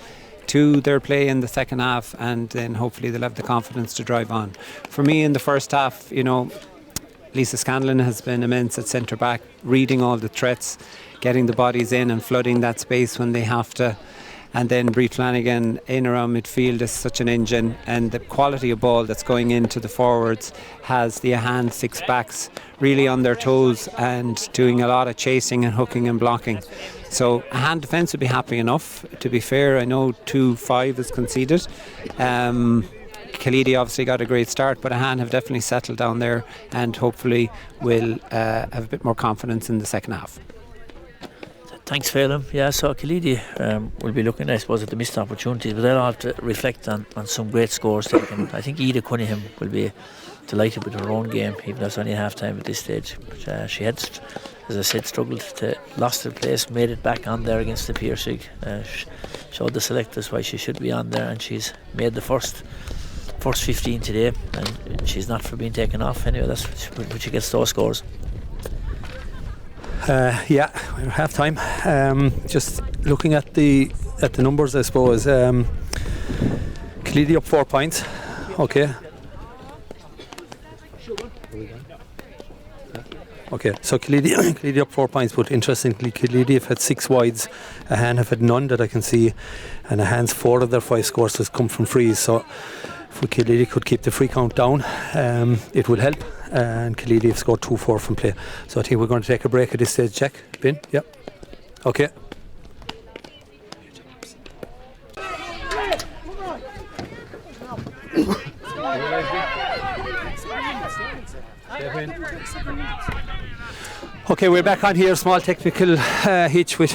to their play in the second half, and then hopefully they'll have the confidence to drive on. For me, in the first half, Lisa Scanlon has been immense at centre back, reading all the threats, getting the bodies in and flooding that space when they have to. And then Brie Flanagan in around midfield is such an engine, and the quality of ball that's going into the forwards has the Ahane 6 backs really on their toes and doing a lot of chasing and hooking and blocking. So Ahane defence would be happy enough. To be fair, I know 2-5 is conceded. Killeedy obviously got a great start, but Ahane have definitely settled down there, and hopefully will have a bit more confidence in the second half. Thanks, Phelan. Yeah, so Killeedy will be looking, I suppose, at the missed opportunities, but they'll have to reflect on some great scores taken. I think Ida Cunningham will be delighted with her own game, even though it's only half time at this stage. But, she had, as I said, struggled to lost her place, made it back on there against the Piercing. Showed the selectors why she should be on there, and she's made the first 15 today, and she's not for being taken off anyway. That's when she gets those scores. Yeah, we're half time. Just looking at the numbers, I suppose. Killeedy up 4 points. Okay. Okay, so Killeedy up 4 points, but interestingly, Killeedy have had 6 wides. Ahane have had none that I can see, and Ahane's 4 of their 5 scores has come from frees. So if Killeedy could keep the free count down, it will help. And Killeedy have scored 2-4 from play. So I think we're going to take a break at this stage. Jack, Ben? Yep. Okay. Okay, we're back on here. Small technical hitch with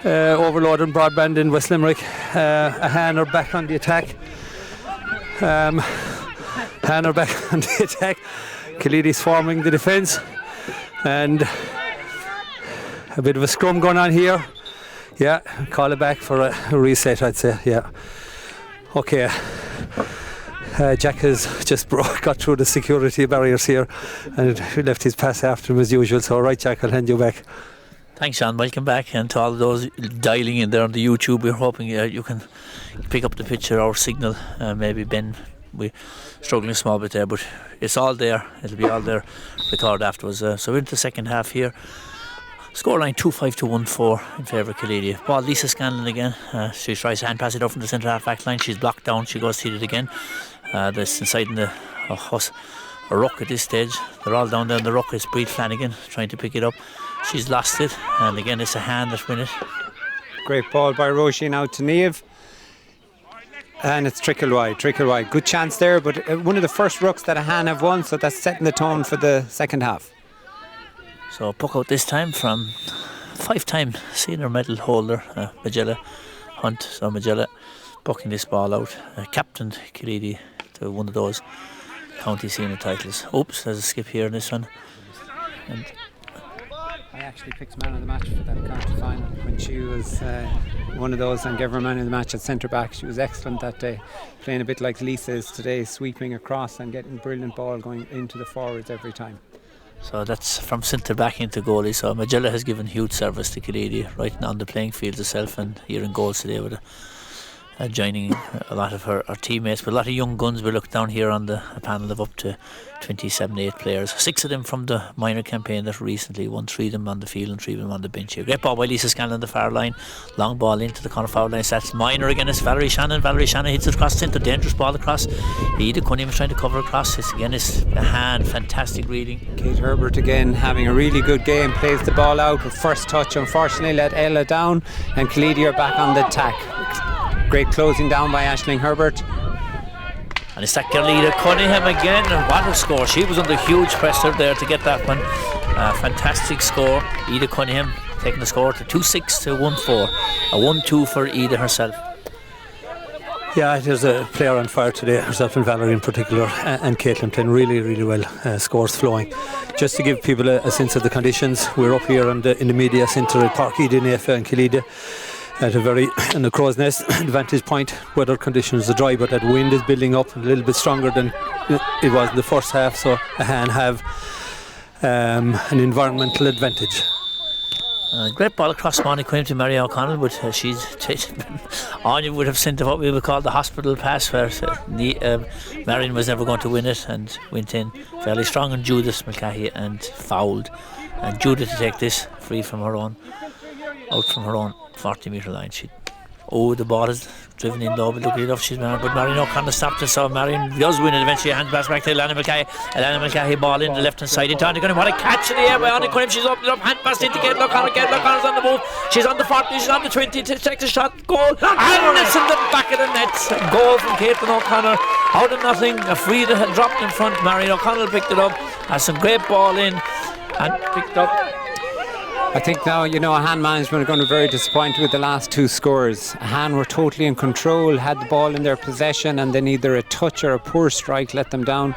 overload and broadband in West Limerick. Ahane are back on the attack. Ahane are back on the attack. Killeedy's forming the defence, and a bit of a scrum going on here. Yeah, call it back for a reset, I'd say. Yeah. Okay. Jack has just got through the security barriers here and left his pass after him as usual. So, right, Jack, I'll hand you back. Thanks, Sean. Welcome back, and to all of those dialing in there on the YouTube, we're hoping you can pick up the picture or signal. Maybe Ben, we're struggling a small bit there, but it's all there. It'll be all there recorded afterwards. So we're into the second half here. Scoreline 2-5 to 1-4 in favour of Killeedy. Ball Lisa Scanlon again. She tries to hand pass it up from the centre half back line. She's blocked down. She goes to it again. That's inside in the a ruck at this stage. They're all down there in the ruck. It's Brie Flanagan trying to pick it up. She's lost it, and again it's Ahane that win it. Great ball by Roisin out to Niamh. And it's trickle wide. Good chance there, but one of the first rucks that Ahane have won, so that's setting the tone for the second half. So puck out this time from 5-time senior medal holder Magella Hunt. So Magella bucking this ball out. Captained Killeedy to one of those county senior titles. Oops, there's a skip here in this one. And I actually picked man of the match for that county final when she was one of those and gave her man of the match at centre back. She was excellent that day, playing a bit like Lisa is today, sweeping across and getting brilliant ball going into the forwards every time. So that's from centre back into goalie. So Magella has given huge service to Killeedy right now on the playing field itself, and here in goals today with joining a lot of her teammates, but a lot of young guns. We look down here on the panel of up to 27-8 players. 6 of them from the minor campaign that recently won, 3 of them on the field and 3 of them on the bench here. Great ball by Lisa Scanlon on the far line. Long ball into the corner foul line. That's minor again. It's Valerie Shannon. Valerie Shannon hits it across the centre. Dangerous ball across. Ida Cunningham is trying to cover across. It's Ahane. Fantastic reading. Kate Herbert again having a really good game. Plays the ball out with first touch. Unfortunately let Ella down, and Killeedy are back on the attack. Great closing down by Aisling Herbert. And it's that Ida Cunningham again. What a score. She was under huge pressure there to get that one. Fantastic score. Ida Cunningham taking the score to 2-6 to 1-4. A 1-2 for Ida herself. Yeah, there's a player on fire today, herself and Valerie in particular, and Caitlin playing really, really well. Scores flowing. Just to give people a sense of the conditions, we're up here in the media centre at Park Eden, Nefa and Killeedy, at a very, in the crow's nest vantage point. Weather conditions are dry, but that wind is building up a little bit stronger than it was in the first half, so Ahane have an environmental advantage. Great ball across Money Quinn to Mary O'Connell, but Anya would have sent what we would call the hospital pass, where Marion was never going to win it and went in fairly strong on Judith Mulcahy and fouled, and Judith to take this free from her own, out from her own 40-metre line. The ball is driven in low, but luckily enough she's married, but Marion O'Connell stopped it, so Marion does win it eventually. Hand pass back to Ahane Mulcahy. Ahane Mulcahy ball in the left hand side into Ahane Cunningham. What a catch in the air by Ahane Cunningham. She's opened it up, hand pass into Kate O'Connell. Kate O'Connell's on the move. She's on the 40, she's on the 20 to take the shot. Goal, and it's in the back of the net. Goal from Kate O'Connell. Out of nothing, a free that had dropped in front. Marion O'Connell picked it up. Has some great ball in and picked up. I think now, Ahane management are going to be very disappointed with the last 2 scores. Ahane were totally in control, had the ball in their possession, and then either a touch or a poor strike let them down.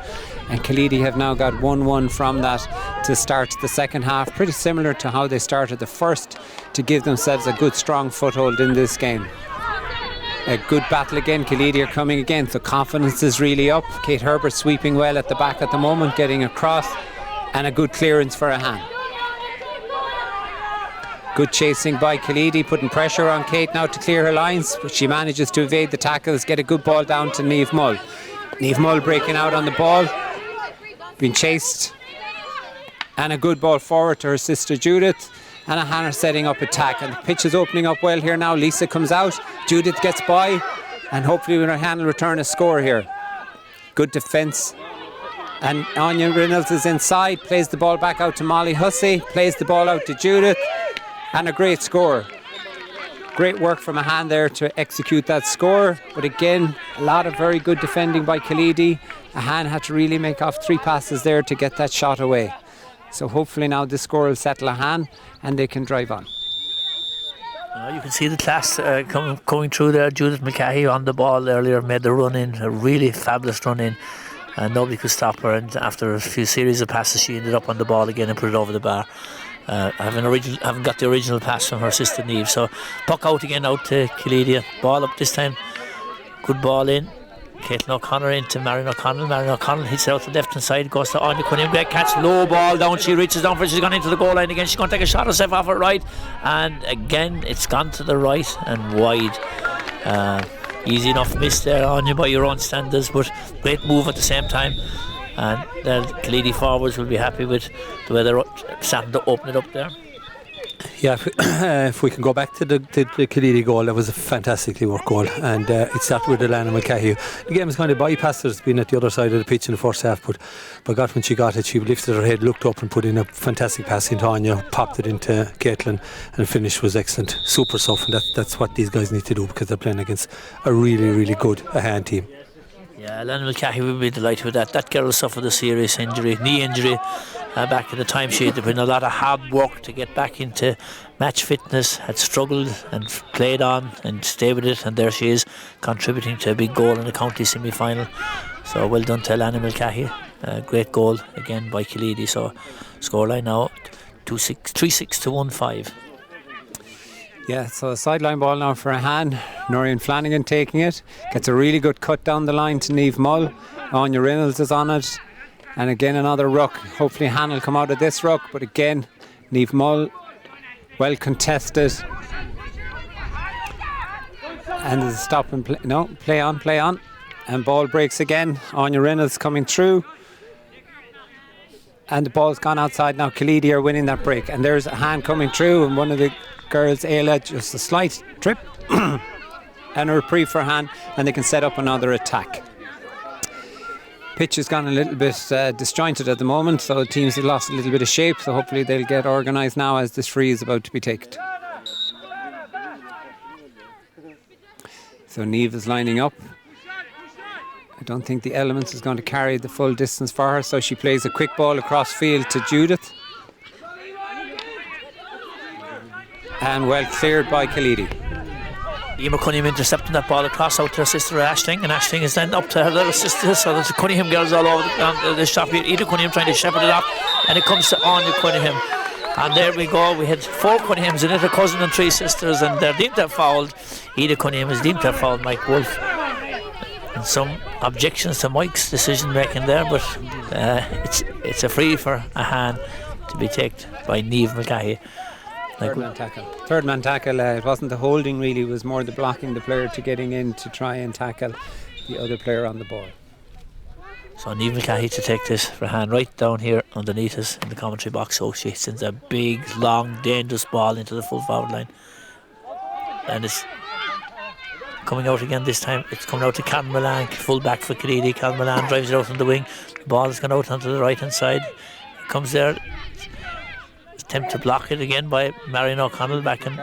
And Killeedy have now got 1-1 from that to start the second half, pretty similar to how they started the first, to give themselves a good strong foothold in this game. A good battle again. Killeedy are coming again, so confidence is really up. Kate Herbert sweeping well at the back at the moment, getting across, and a good clearance for Ahane. Good chasing by Killeedy, putting pressure on Kate now to clear her lines, but she manages to evade the tackles, get a good ball down to Niamh Mull. Niamh Mull breaking out on the ball, being chased, and a good ball forward to her sister Judith, and Ahane are setting up attack, and the pitch is opening up well here now. Lisa comes out, Judith gets by, and hopefully Ahane will return a score here. Good defence. And Anya Reynolds is inside, plays the ball back out to Molly Hussey, plays the ball out to Judith, and a great score. Great work from Ahane there to execute that score, but again, a lot of very good defending by Killeedy. Ahane had to really make off 3 passes there to get that shot away. So hopefully now this score will settle Ahane and they can drive on. You can see the class coming through there. Judith Mulcahy on the ball earlier, made the run in, a really fabulous run in, and nobody could stop her, and after a few series of passes she ended up on the ball again and put it over the bar. Haven't got the original pass from her sister Niamh, so puck out again out to Killeedy. Ball up this time, good ball in. Caitlin O'Connor into Marion O'Connell. Marion O'Connell hits it out the left hand side, goes to Anya Cunningham. Great catch, low ball down. She reaches down for it. She's gone into the goal line again. She's going to take a shot herself off it right, and again it's gone to the right and wide. Easy enough miss there, Anya, by your own standards, but great move at the same time. And the Killeedy forwards will be happy with the way they're starting to open it up there. Yeah, if we can go back to the Killeedy goal, that was a fantastically worked goal, and it started with Ahane Mulcahy. The game was kind of bypassed her. It's been at the other side of the pitch in the first half, but God, when she got it, she lifted her head, looked up and put in a fantastic pass into Anya, popped it into Caitlin, and the finish was excellent. Super soft, and that's what these guys need to do, because they're playing against a really, really good Ahane team. Yeah, Ahane Mulcahy will be delighted with that. That girl suffered a serious injury, knee injury, back at the time. She had been a lot of hard work to get back into match fitness, had struggled and played on and stayed with it, and there she is, contributing to a big goal in the county semi-final. So well done to Ahane Mulcahy. Great goal again by Killeedy. So scoreline now 3-6 to 1-5. Yeah, so a sideline ball now for Ahane. Noreen Flanagan taking it. Gets a really good cut down the line to Niamh Mull. Anya Reynolds is on it. And again another ruck. Hopefully Ahane will come out of this ruck. But again, Niamh Mull, well contested. And there's a stop and play. No, play on. And ball breaks again. Anya Reynolds coming through. And the ball's gone outside now. Killeedy are winning that break. And there's Ahane coming through. And one of the girls, Ayla, just a slight trip. And a reprieve for Ahane. And they can set up another attack. Pitch has gone a little bit disjointed at the moment. So the teams have lost a little bit of shape. So hopefully they'll get organised now as this free is about to be taken. So Niamh is lining up. I don't think the Elements is going to carry the full distance for her, so she plays a quick ball across field to Judith. And well cleared by Killeedy. Emer Cunningham intercepting that ball across out to her sister Aisling, and Aisling is then up to her little sister, so there's Cunningham girls all over the shop here. Edith Cunningham trying to shepherd it up, and it comes to Anya Cunningham. And there we go, we had 4 Cunninghams in it, a cousin and 3 sisters, and they're deemed to have fouled. Edith Cunningham is deemed to have fouled Mike Wolfe. And some objections to Mike's decision making there, but it's a free for Ahane to be taken by Niamh Mulcahy. Third man tackle. It wasn't the holding really, it was more the blocking the player to getting in to try and tackle the other player on the ball. So Niamh Mulcahy to take this for Ahane right down here underneath us in the commentary box. So she sends a big, long, dangerous ball into the full forward line. And it's coming out again this time. It's coming out to Calvin Milan, full back for Killeedy. Calvin Milan drives it out on the wing. The ball has gone out onto the right hand side. It comes there. Attempt to block it again by Marion O'Connell back, and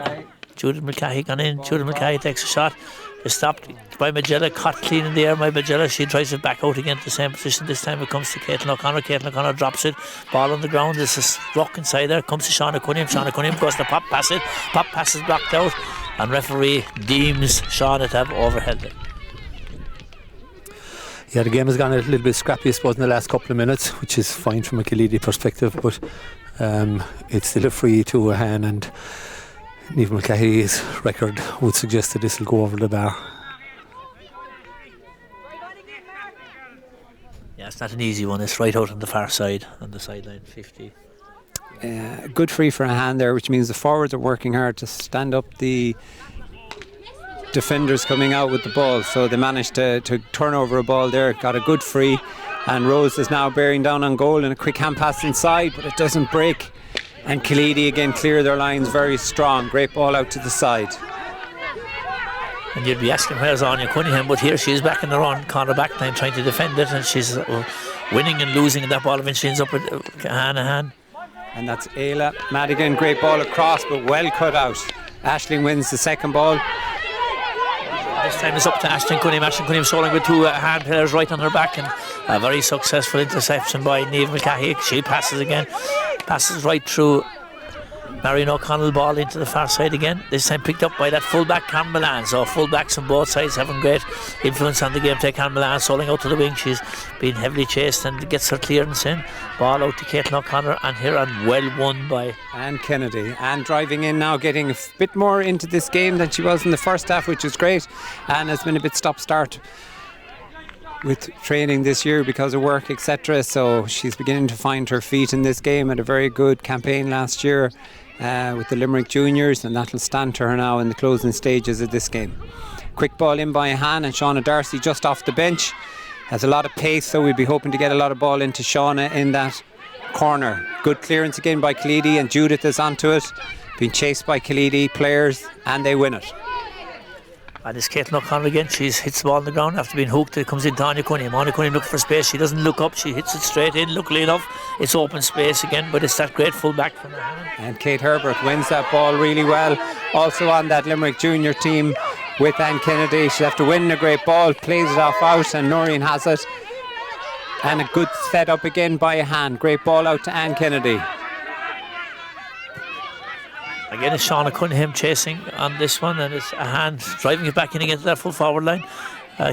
Judith Mulcahy gone in. Judith Mulcahy takes a shot. It's stopped by Magella, caught clean in the air by Magella. She tries it back out again to the same position. This time it comes to Caitlin O'Connor. Caitlin O'Connor drops it. Ball on the ground. There's a rock inside there. Comes to Shauna Cunningham. Shauna Cunningham goes to pop pass it. Pop pass is blocked out. And referee deems Shauna to have overheld it. Yeah, the game has gone a little bit scrappy, I suppose, in the last couple of minutes, which is fine from a Killeedy perspective, but it's still a free to Ahane, and Niamh Mulcahy's record would suggest that this will go over the bar. Yeah, it's not an easy one. It's right out on the far side, on the sideline, 50. Good free for Ahane there, which means the forwards are working hard to stand up the defenders coming out with the ball. So they managed to turn over a ball there, got a good free, and Rose is now bearing down on goal and a quick hand pass inside, but it doesn't break. And Killeedy again clear their lines very strong. Great ball out to the side. And you'd be asking where's Anya Cunningham, but here she is back in the run, corner back line trying to defend it, and she's winning and losing, and that ball eventually ends up with Ahane. And that's Ayla Madigan, great ball across, but well cut out. Aisling wins the second ball. This time it's up to Aisling Cunningham. Aisling Cunningham soloing with 2 hand players right on her back, and a very successful interception by Niamh Mulcahy. She passes again, passes right through Marion O'Connell, ball into the far side again. This time picked up by that fullback Cam Milan. So fullbacks on both sides having great influence on the game. Take Cam Milan soloing out to the wing. She's been heavily chased and gets her clearance in. Ball out to Caitlin O'Connor, and here and well won by Anne Kennedy. Anne driving in now, getting a bit more into this game than she was in the first half, which is great. Anne has been a bit stop-start with training this year because of work, etc. So she's beginning to find her feet in this game. Had a very good campaign last year with the Limerick Juniors, and that'll stand to her now in the closing stages of this game. Quick ball in by Ahane, and Shauna Darcy just off the bench. Has a lot of pace, so we'll be hoping to get a lot of ball into Shauna in that corner. Good clearance again by Killeedy, and Judith is onto it. Being chased by Killeedy players, and they win it. And it's Caitlin O'Connor again. She hits the ball on the ground after being hooked. It comes into Anya Cunningham. Anya Cunningham looking for space. She doesn't look up. She hits it straight in. Luckily enough, it's open space again, but it's that great full back from Ahane. And Kate Herbert wins that ball really well. Also on that Limerick Junior team with Anne Kennedy. She'll have to win a great ball. Plays it off out, and Noreen has it. And a good set up again by Ahane. Great ball out to Anne Kennedy. Again, it's Shauna Cunningham chasing on this one, and it's Ahane driving it back in against that full forward line.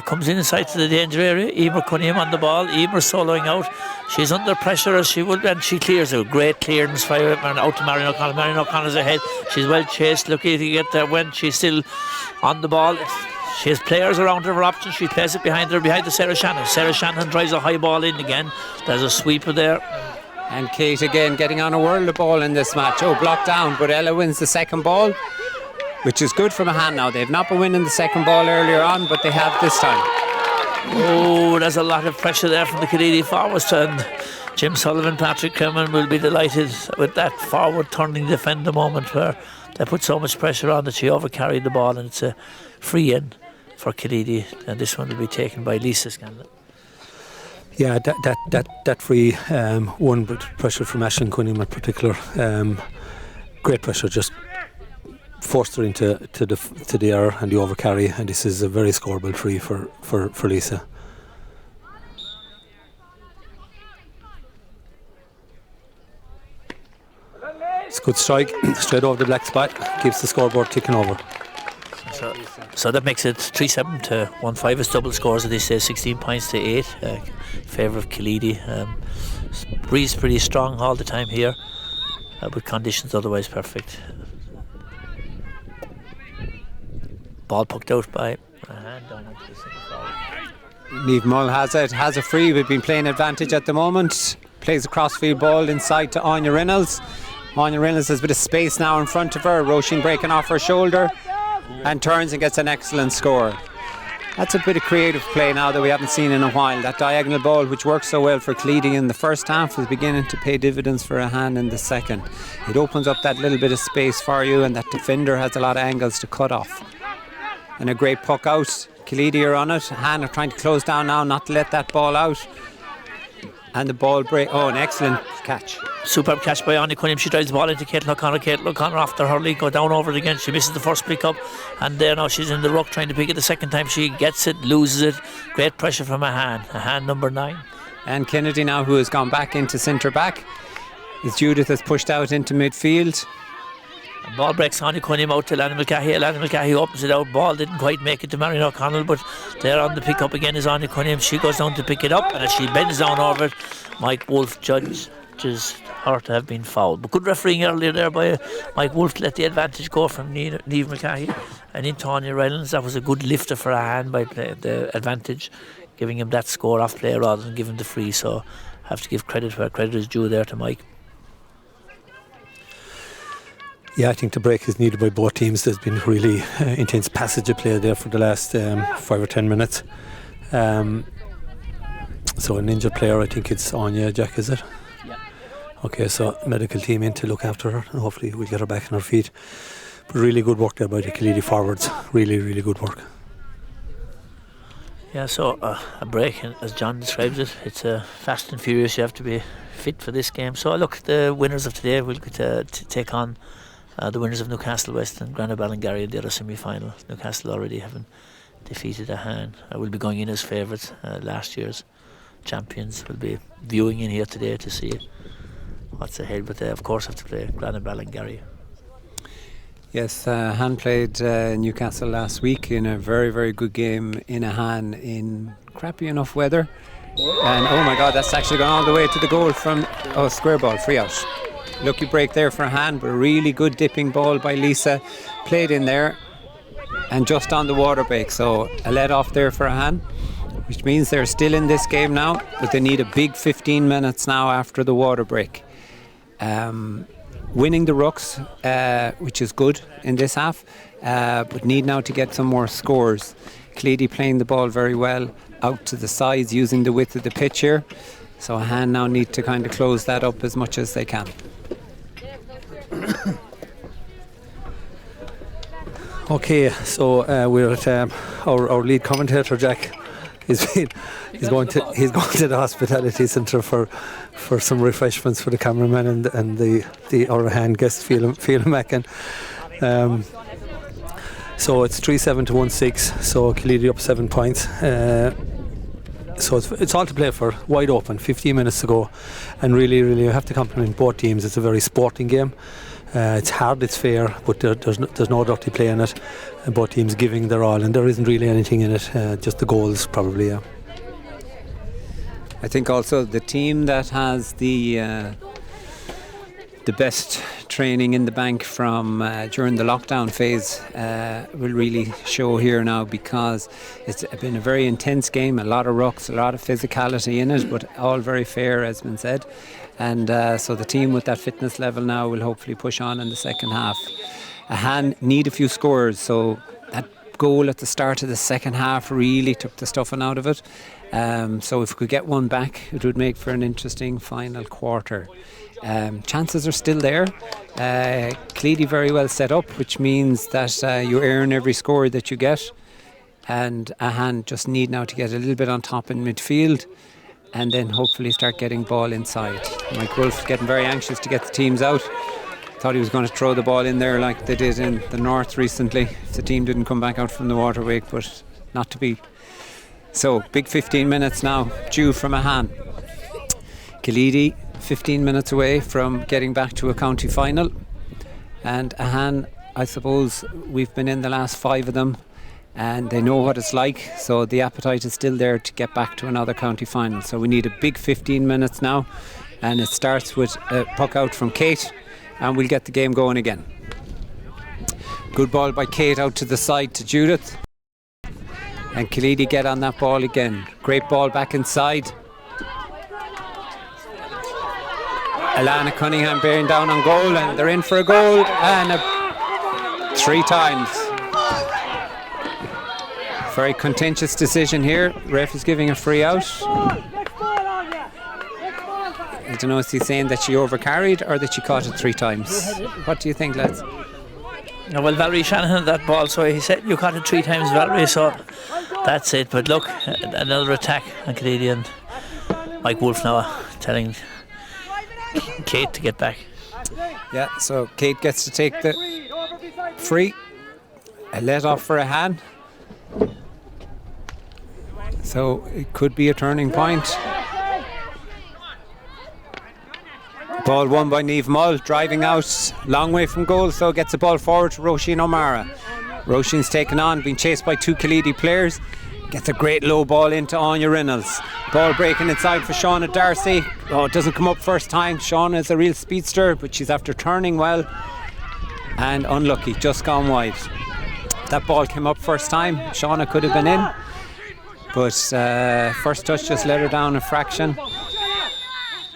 Comes inside to the danger area. Emer Cunningham on the ball. Emer soloing out. She's under pressure as she would, and she clears a great clearance fire out to Marion O'Connell. Marion O'Connell's ahead. She's well chased. Lucky to get there when she's still on the ball. She has players around her for options. She plays it behind her, behind the Sarah Shannon. Sarah Shannon drives a high ball in again. There's a sweeper there. And Kate again getting on a world of ball in this match. Oh, blocked down, but Ella wins the second ball. which is good from Ahane now. They've not been winning the second ball earlier on, but they have this time. Oh, there's a lot of pressure there from the Killeedy forwards, and Jim Sullivan, Patrick Kerman will be delighted with that forward turning defender moment where they put so much pressure on that she overcarried the ball, and it's a free in for Killeedy, and this one will be taken by Lisa Scanlon. Yeah, that free one, but pressure from Aisling Cunningham in particular. Great pressure, just forced her into the error and the overcarry, and this is a very scoreable free for Lisa. It's a good strike, straight over the black spot, keeps the scoreboard ticking over. So that makes it 3-7 to 1-5 as double scores of this 16 points to 8 in favour of Killeedy. Breeze pretty strong all the time here, with conditions otherwise perfect. Ball poked out by Ahane down onto the centre forward. Niamh Mull has it, has a free. We've been playing advantage at the moment. Plays a crossfield ball inside to Anya Reynolds. Anya Reynolds has a bit of space now in front of her. Roisin breaking off her shoulder and turns and gets an excellent score. That's a bit of creative play now that we haven't seen in a while. That diagonal ball, which worked so well for Killeedy in the first half, is beginning to pay dividends for Ahane in the second. It opens up that little bit of space for you, and that defender has a lot of angles to cut off. And a great puck out. Killeedy are on it. Ahane are trying to close down now, not to let that ball out. And the ball break. Oh, an excellent catch. Superb catch by Anya Cunningham. She drives the ball into Caitlin O'Connor. Caitlin O'Connor after her lead go down over it again. She misses the first pick up, and there now she's in the ruck trying to pick it the second time. She gets it, loses it. Great pressure from Ahane. Ahane number 9. And Kennedy now, who has gone back into centre back, as Judith has pushed out into midfield. And ball breaks Anya Cunningham out to Lana Mulcahy. Lana Mulcahy opens it out. Ball didn't quite make it to Marion O'Connell, but there on the pick up again is Anya Cunningham. She goes down to pick it up, and as she bends down over it, Mike Wolfe judges her to have been fouled. But good refereeing earlier there by Mike Wolfe to let the advantage go from Niamh Mulcahy and into Anya Reynolds. That was a good lifter for Ahane by the advantage, giving him that score off play rather than giving the free. So I have to give credit where credit is due there to Mike. Yeah, I think the break is needed by both teams. There's been really intense passage of play there for the last 5 or 10 minutes. So an injured player, I think it's Anya, Jack, is it? Yeah. Okay, so medical team in to look after her, and hopefully we'll get her back on her feet. But really good work there by the Killeedy forwards. Really, really good work. Yeah, so a break, as John describes it, it's fast and furious. You have to be fit for this game. So look, the winners of today will get to take on the winners of Newcastle West and Granagh Ballingarry in the other semi-final. Newcastle already having defeated Ahane. Will be going in as favourites. Last year's champions will be viewing in here today to see what's ahead, but they of course have to play Granagh Ballingarry. Yes, Ahane played Newcastle last week in a very, very good game in Ahane in crappy enough weather. And oh my God, that's actually gone all the way to the goal from square ball, free out. Lucky break there for Ahane, but a really good dipping ball by Lisa, played in there and just on the water break. So a let off there for Ahane, which means they're still in this game now, but they need a big 15 minutes now after the water break. Winning the rucks, which is good in this half, but need now to get some more scores. Killeedy playing the ball very well out to the sides using the width of the pitch here. So Ahane now need to kind of close that up as much as they can. Okay, so we're at our lead commentator, Jack. He's going to the hospitality centre for some refreshments for the cameraman and the our hand guest Phelan Mackin. So it's 3-7 to 1-6. So Killeedy up 7 points. So it's all to play for, wide open, 15 minutes to go, and really I have to compliment both teams. It's a very sporting game. It's hard, it's fair, but there's no dirty play in it, and both teams giving their all, and there isn't really anything in it, just the goals probably. Yeah. I think also the team that has the best training in the bank from during the lockdown phase will really show here now, because it's been a very intense game, a lot of rucks, a lot of physicality in it, but all very fair, as been said. And so the team with that fitness level now will hopefully push on in the second half. Ahane need a few scores, so that goal at the start of the second half really took the stuffing out of it. So if we could get one back, it would make for an interesting final quarter. Chances are still there. Killeedy very well set up, which means that you earn every score that you get. And Ahane just need now to get a little bit on top in midfield and then hopefully start getting ball inside. Mike Wolf getting very anxious to get the teams out. Thought he was going to throw the ball in there like they did in the north recently if the team didn't come back out from the water wake, but not to be. So big 15 minutes now due from Ahane. Killeedy 15 minutes away from getting back to a county final, and Ahane, I suppose we've been in the last 5 of them and they know what it's like, so the appetite is still there to get back to another county final. So we need a big 15 minutes now, and it starts with a puck out from Kate, and we'll get the game going again. Good ball by Kate out to the side to Judith, and Killeedy get on that ball again. Great ball back inside. Alana Cunningham bearing down on goal, and they're in for a goal, and 3 times. Very contentious decision here. Ref is giving a free out. I don't know, is he saying that she overcarried or that she caught it 3 times? What do you think, lads? No, well, Valerie Shanahan had that ball, so he said you caught it 3 times, Valerie, so that's it. But look, another attack on Killeedy, and Mike Wolf now telling Kate to get back. Yeah, so Kate gets to take the free. A let off for Ahane. So it could be a turning point. Ball won by Niamh Mull, driving out, long way from goal, so gets the ball forward to Roisin O'Mara. Roisin's taken on, being chased by 2 Killeedy players. Gets a great low ball into Anya Reynolds. Ball breaking inside for Shauna Darcy. Oh, it doesn't come up first time. Shauna is a real speedster, but she's after turning well. And unlucky, just gone wide. That ball came up first time. Shauna could have been in, but first touch just let her down a fraction.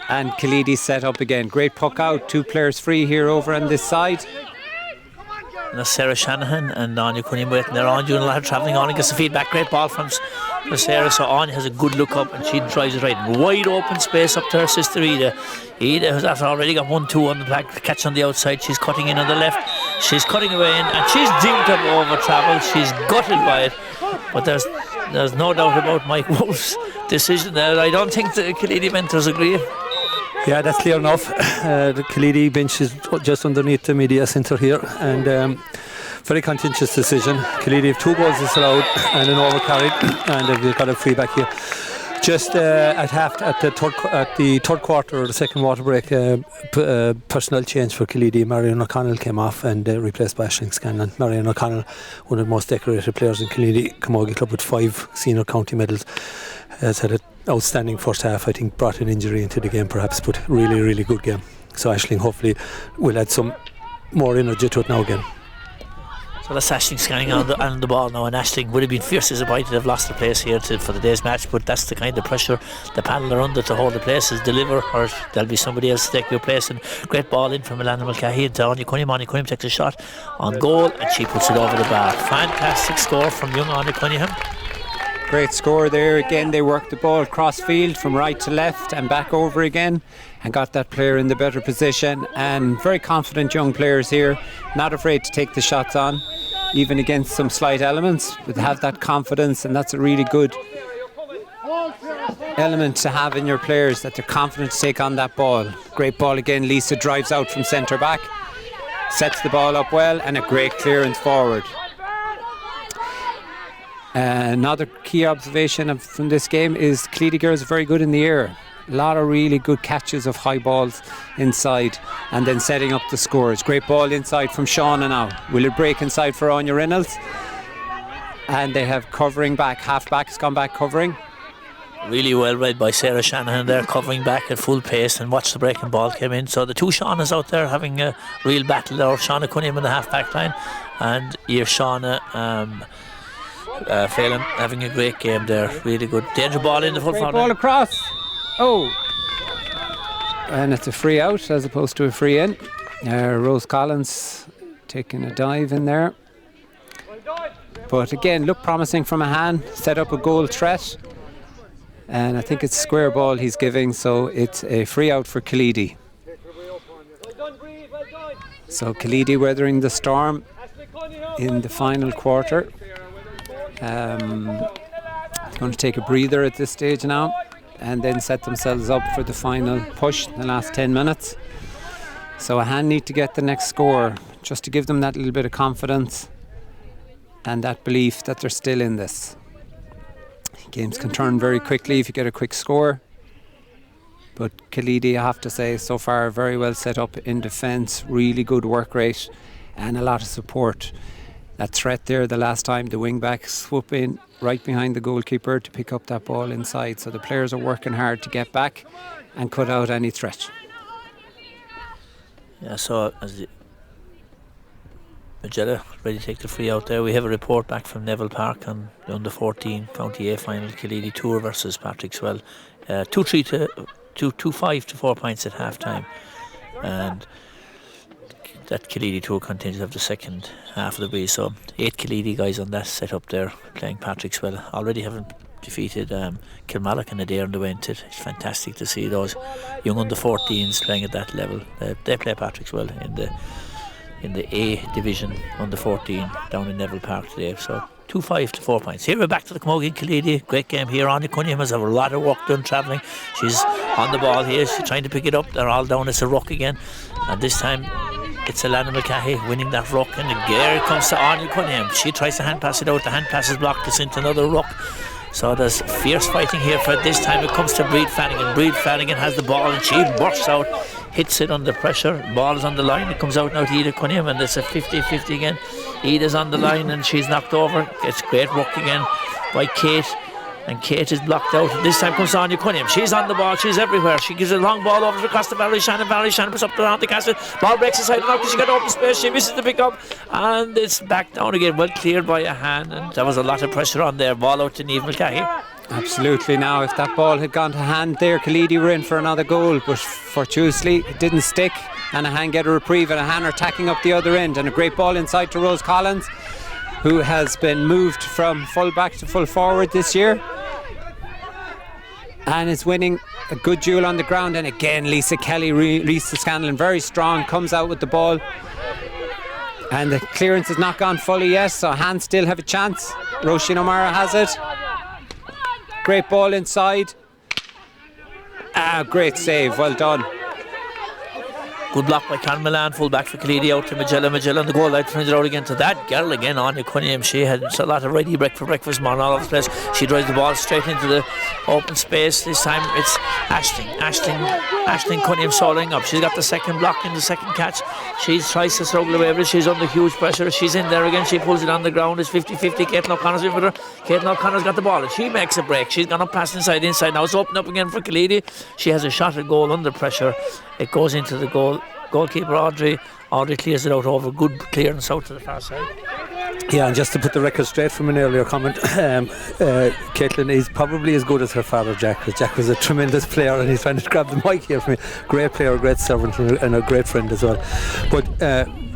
And Killeedy set up again. Great puck out. 2 players free here over on this side. And that's Sarah Shanahan and Anya Cunningham waiting there on, doing a lot of travelling on and gets the feedback. Great ball from Sarah, so Anya has a good look up and she drives it right in wide open space up to her sister Ida. Ida has after already got 1-2 on the black catch on the outside. She's cutting in on the left, she's cutting away in, and she's deemed to have over travel. She's gutted by it, but there's no doubt about Mike Wolf's decision there. I don't think the Killeedy mentors agree. Yeah, that's clear enough. The Killeedy bench is just underneath the media centre here, and very contentious decision. Killeedy have 2 goals disallowed and an overcarried, and they've got a free back here. Just at the third quarter or the second water break, personnel change for Killeedy. Marion O'Connell came off and replaced by Aisling Scanlon. Marion O'Connell, one of the most decorated players in Killeedy Camogie club with 5 senior county medals, has had an outstanding first half. I think brought an injury into the game perhaps, but really good game. So Aisling hopefully will add some more energy to it now again. So that's Aisling Scanning on the ball now, and Aisling would have been fierce disappointed to have lost the place here for the day's match, but that's the kind of pressure the panel are under to hold the places, deliver, or there'll be somebody else to take your place. And great ball in from Alana Mulcahy to Anya Cunningham. Anya Cunningham takes a shot on goal and she puts it over the bar. Fantastic score from young Anya Cunningham. Great score there again. They worked the ball cross field from right to left and back over again, and got that player in the better position. And very confident young players here, not afraid to take the shots on, even against some slight elements, but have that confidence, and that's a really good element to have in your players, that they're confident to take on that ball. Great ball again. Lisa drives out from centre back, sets the ball up well, and a great clearance forward. Another key observation from this game is Killeedy girls are very good in the air. A lot of really good catches of high balls inside and then setting up the scores. Great ball inside from Shauna now. Will it break inside for Anya Reynolds? And they have covering back. Half back has gone back covering. Really well read by Sarah Shanahan there, covering back at full pace, and watch the breaking ball came in. So the 2 Shaunas out there having a real battle there. Shauna Cunningham in the half back line, and here Shauna Phelan having a great game there. Really good. Danger ball in the full Great forward. ball across. Oh, and it's a free out as opposed to a free in. Rose Collins taking a dive in there. But again, look promising from Ahane, set up a goal threat. And I think it's square ball he's giving, so it's a free out for Killeedy. So Killeedy weathering the storm in the final quarter. Going to take a breather at this stage now and then set themselves up for the final push in the last 10 minutes. So Ahane need to get the next score just to give them that little bit of confidence and that belief that they're still in this. Games can turn very quickly if you get a quick score. But Killeedy, I have to say, so far very well set up in defence, really good work rate and a lot of support. That threat there the last time, the wing back swoop in right behind the goalkeeper to pick up that ball inside. So the players are working hard to get back and cut out any threat. Yeah, so as the Magella ready to take the free out there. We have a report back from Neville Park on the under 14 County A final, Killeedy Tour versus Patrick Swell. 2-5 to 4 points at half time. And that Killeedy Tour continues to have the second half of the breeze. So 8 Killeedy guys on that set up there playing Patrick Swell. Already having defeated Kilmallock in the day on the way into it. It's fantastic to see those young under 14s playing at that level. They play Patrick Swell in the A division under 14 down in Neville Park today. So 2-5 to 4 points. Here we're back to the Camogie and Killeedy. Great game here. Ahane Cunningham has a lot of work done travelling. She's on the ball here. She's trying to pick it up. They're all down. It's a ruck again. And this time it's Alana Mulcahy winning that ruck. And there it comes to Ahane Cunningham. She tries to hand pass it out. The hand pass is blocked. It's into another ruck. So there's fierce fighting here. For this time it comes to Breed Flanagan. Breed Flanagan has the ball and she bursts out, hits it under pressure. Ball is on the line. It comes out now to Ida Cunningham and it's a 50-50 again. Ida's on the line and she's knocked over. It's great work again by Kate. And Kate is blocked out. This time comes Ahane Cunningham. She's on the ball. She's everywhere. She gives a long ball over across the Valerie Shannon. Valerie Shannon puts up around the castle. Ball breaks inside and out. She got open space. She misses the pick up. And it's back down again. Well cleared by Ahane. And there was a lot of pressure on there. Ball out to Niamh Mulcahy. Absolutely. Now, if that ball had gone to hand there, Killeedy were in for another goal. But fortuitously, it didn't stick. And Ahane get a reprieve. And Ahane are attacking up the other end. And a great ball inside to Rose Collins, who has been moved from full back to full forward this year and is winning a good duel on the ground. And again Lisa Kelly, Lisa Scanlon, very strong, comes out with the ball and the clearance has not gone fully yet, so hands still have a chance. Roisin O'Mara has it, great ball inside, great save, well done. Good block by Karen Milan, full back for Killeedy, out to Magella. Magella on the goal line, turns it out again to that girl again, Ahane Cunningham. She had a lot of ready for breakfast morning all over the place. She drives the ball straight into the open space. This time it's Aisling Cunningham soling up. She's got the second block in the second catch. She tries to struggle away with it. She's under huge pressure. She's in there again. She pulls it on the ground. It's 50-50. Caitlin O'Connor's in with her. Caitlin O'Connor's got the ball and she makes a break. She's gone up past inside. Now it's opened up again for Killeedy. She has a shot at goal under pressure. It goes into the goalkeeper Audrey clears it out over. Good clearance out to the far side. Yeah, and just to put the record straight from an earlier comment, Caitlin is probably as good as her father Jack, because Jack was a tremendous player and he's trying to grab the mic here for me. Great player, great servant and a great friend as well. But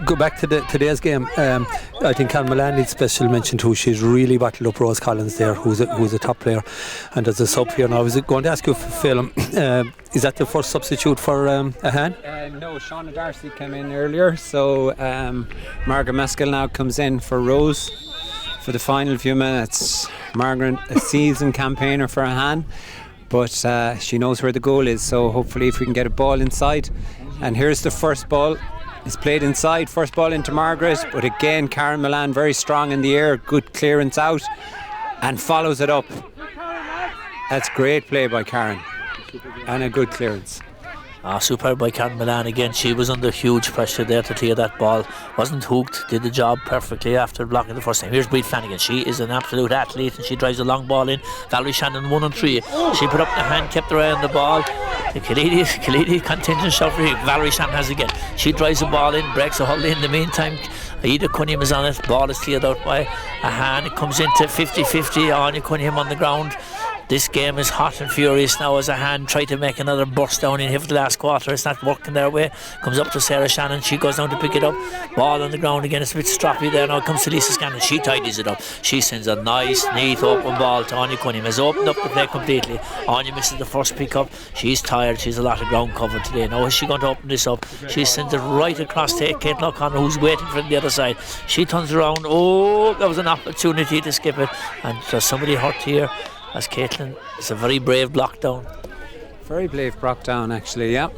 go back to today's game. I think Karen Milan needs special mention too. She's really battled up Rose Collins there, who's a top player, and there's a sub here now. I was going to ask you, Phelim, is that the first substitute for Ahane? No, Shauna Darcy came in earlier, so Margaret Maskell now comes in for Rose for the final few minutes. Margaret, a seasoned campaigner for Ahane, but she knows where the goal is, so hopefully if we can get a ball inside. And here's the first ball. It's played inside, first ball into Margaret, but again Karen Milan very strong in the air, good clearance out and follows it up. That's great play by Karen and a good clearance. Superb by Karen Milan again. She was under huge pressure there to clear that ball. Wasn't hooked, did the job perfectly after blocking the first time. Here's Breed Flanagan. She is an absolute athlete and she drives a long ball in. Valerie Shannon 1 and 3. She put up the hand, kept her eye on the ball. The Killeedy contingent shot for here. Valerie Shannon has it again. She drives the ball in, breaks a holiday in the meantime. Ida Cunningham is on it. Ball is cleared out by Ahane. It comes into 50-50. Ahane Cunningham on the ground. This game is hot and furious now as Ahane try to make another burst down in here for the last quarter. It's not working their way. Comes up to Sarah Shannon. She goes down to pick it up. Ball on the ground again. It's a bit stroppy there. Now it comes to Lisa Scanlon. She tidies it up. She sends a nice, neat open ball to Anya Cunningham. Has opened up the play completely. Anya misses the first pick up. She's tired. She's a lot of ground cover today. Now is she going to open this up? She sends it right across to Caitlin O'Connor, who's waiting for the other side. She turns around. Oh, that was an opportunity to skip it. And there's somebody hurt here. As Caitlin, it's a very brave block down. Very brave block down, actually, yeah.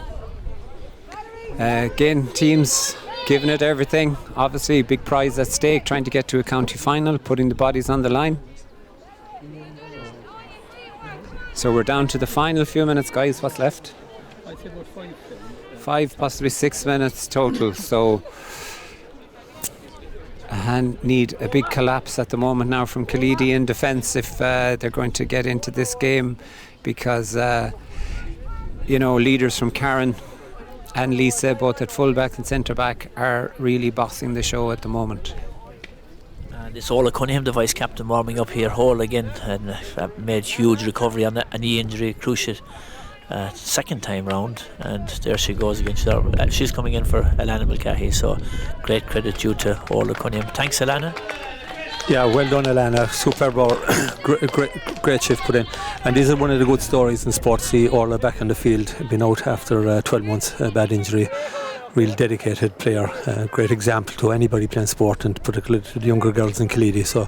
Again, teams giving it everything. Obviously, big prize at stake, trying to get to a county final, putting the bodies on the line. So we're down to the final few minutes, guys. What's left? I think about 5, possibly 6 minutes total. So and need a big collapse at the moment now from Killeedy in defence if they're going to get into this game, because leaders from Karen and Lisa, both at fullback and centre back, are really bossing the show at the moment. This Ola Cunningham, the vice captain, warming up here, whole again, and made huge recovery on a knee injury, cruciate. Second time round, and there she goes again. She's coming in for Alana Mulcahy, so great credit due to Orla Cunningham. Thanks, Alana. Yeah, well done, Alana. Superb ball. great shift put in. And this is one of the good stories in sports. See Orla back on the field, been out after 12 months, a bad injury. Real dedicated player, great example to anybody playing sport, and particularly to the younger girls in Killeedy. So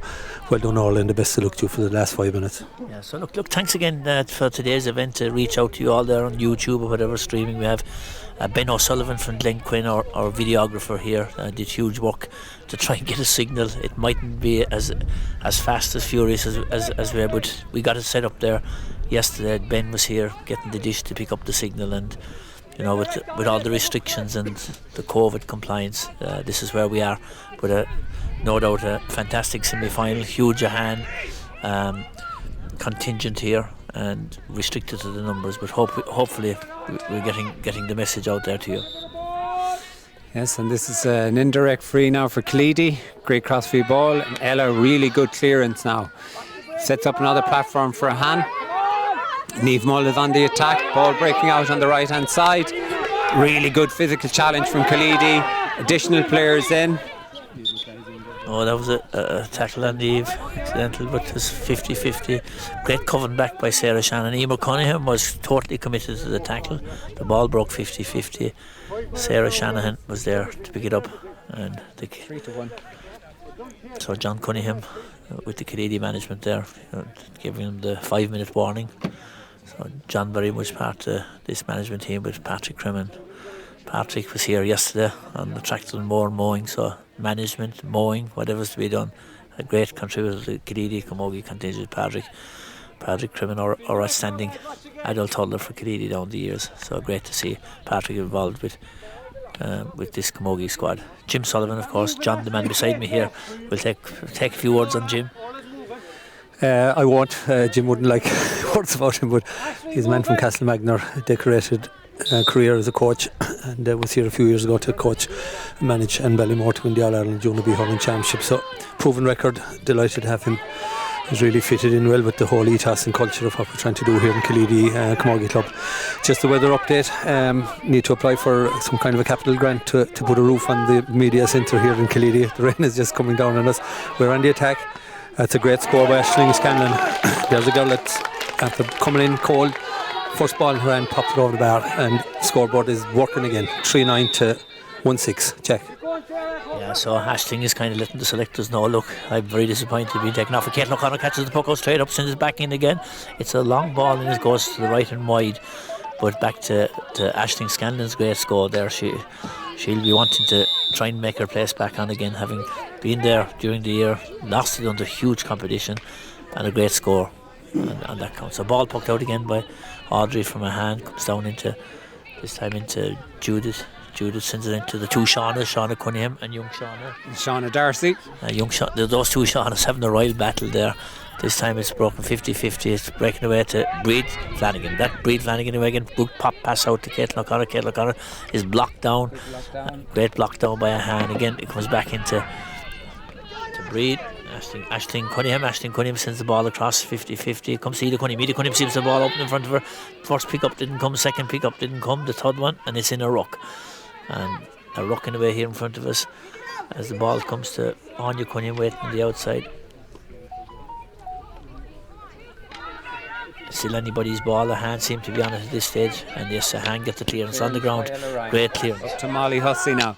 well done all, and the best of luck to you for the last 5 minutes. Yeah, so look, thanks again for today's event. To reach out to you all there on YouTube or whatever streaming we have. Ben O'Sullivan from Glenquin, our videographer here, did huge work to try and get a signal. It mightn't be as fast as furious as we are, but we got it set up there yesterday. Ben was here getting the dish to pick up the signal, and with all the restrictions and the COVID compliance, this is where we are. But no doubt a fantastic semi-final, huge Ahane contingent here, and restricted to the numbers. But hopefully we're getting the message out there to you. Yes, and this is an indirect free now for Killeedy. Great crossfield ball, and Ella, really good clearance now. Sets up another platform for Ahane. Niamh Mullen on the attack, ball breaking out on the right hand side. Really good physical challenge from Killeedy. Additional players in. Oh, that was a tackle on Niamh, accidental, but it was 50-50. Great covering back by Sarah Shannon. Emer Cunningham was totally committed to the tackle. The ball broke 50-50. Sarah Shanahan was there to pick it up, and 3-1. So John Cunningham with the Killeedy management there, giving him the 5-minute warning. So John very much part of this management team with Patrick Crimmin. Patrick was here yesterday on the tractor and mowing, so management, mowing, whatever's to be done. A great contributor to Killeedy Camogie contingent. Patrick Crimmin, our outstanding adult toddler for Killeedy down the years. So great to see Patrick involved with this Camogie squad. Jim Sullivan, of course, John, the man beside me here, will take a few words on Jim. I won't. Jim wouldn't like words about him, but he's a man from Castlemagner, decorated career as a coach, and was here a few years ago to coach, manage, and Ballymore to win the All-Ireland Junior B Hurling Championship. So proven record, delighted to have him. He's really fitted in well with the whole ethos and culture of what we're trying to do here in Killeedy Camogie Club. Just the weather update, need to apply for some kind of a capital grant to put a roof on the media centre here in Killeedy. The rain is just coming down on us. We're on the attack. That's a great score by Aisling Scanlon. There's a girl that's after coming in cold. First ball ran, popped it over the bar, and scoreboard is working again. 3-9 to 1-6. Check. Yeah, so Aisling is kind of letting the selectors know, look, I'm very disappointed to be taken off. Caitlin O'Connor catches the puck out straight up, sends it back in again. It's a long ball and it goes to the right and wide. But back to Aisling Scanlon's great score there. She'll be wanting to try and make her place back on again, having been there during the year, lost it under huge competition, and a great score, and that counts. So ball poked out again by Audrey from Ahane, comes down this time into Judith. Judith sends it into the two Shauna Cunningham and young Shauna Darcy. Those two Shaunas having a royal battle there. This time it's broken 50-50. It's breaking away to Breed Flanagan. That Breed Flanagan away again. Good pop pass out to Caitlin O'Connor. Caitlin O'Connor is blocked down. Great block down by Ahane. Again, it comes back into Breed. Aisling Cunningham sends the ball across 50-50. Comes to Ida Cunningham sees the ball open in front of her. First pick up didn't come, second pick up didn't come, the third one, and it's in a ruck. And a ruck in the way here in front of us as the ball comes to Ahane Cunningham waiting on the outside. Still anybody's ball. Ahane seem to be on it at this stage, and yes, Ahane gets the clearance on the ground. Great clearance. Up to Molly Hussey now.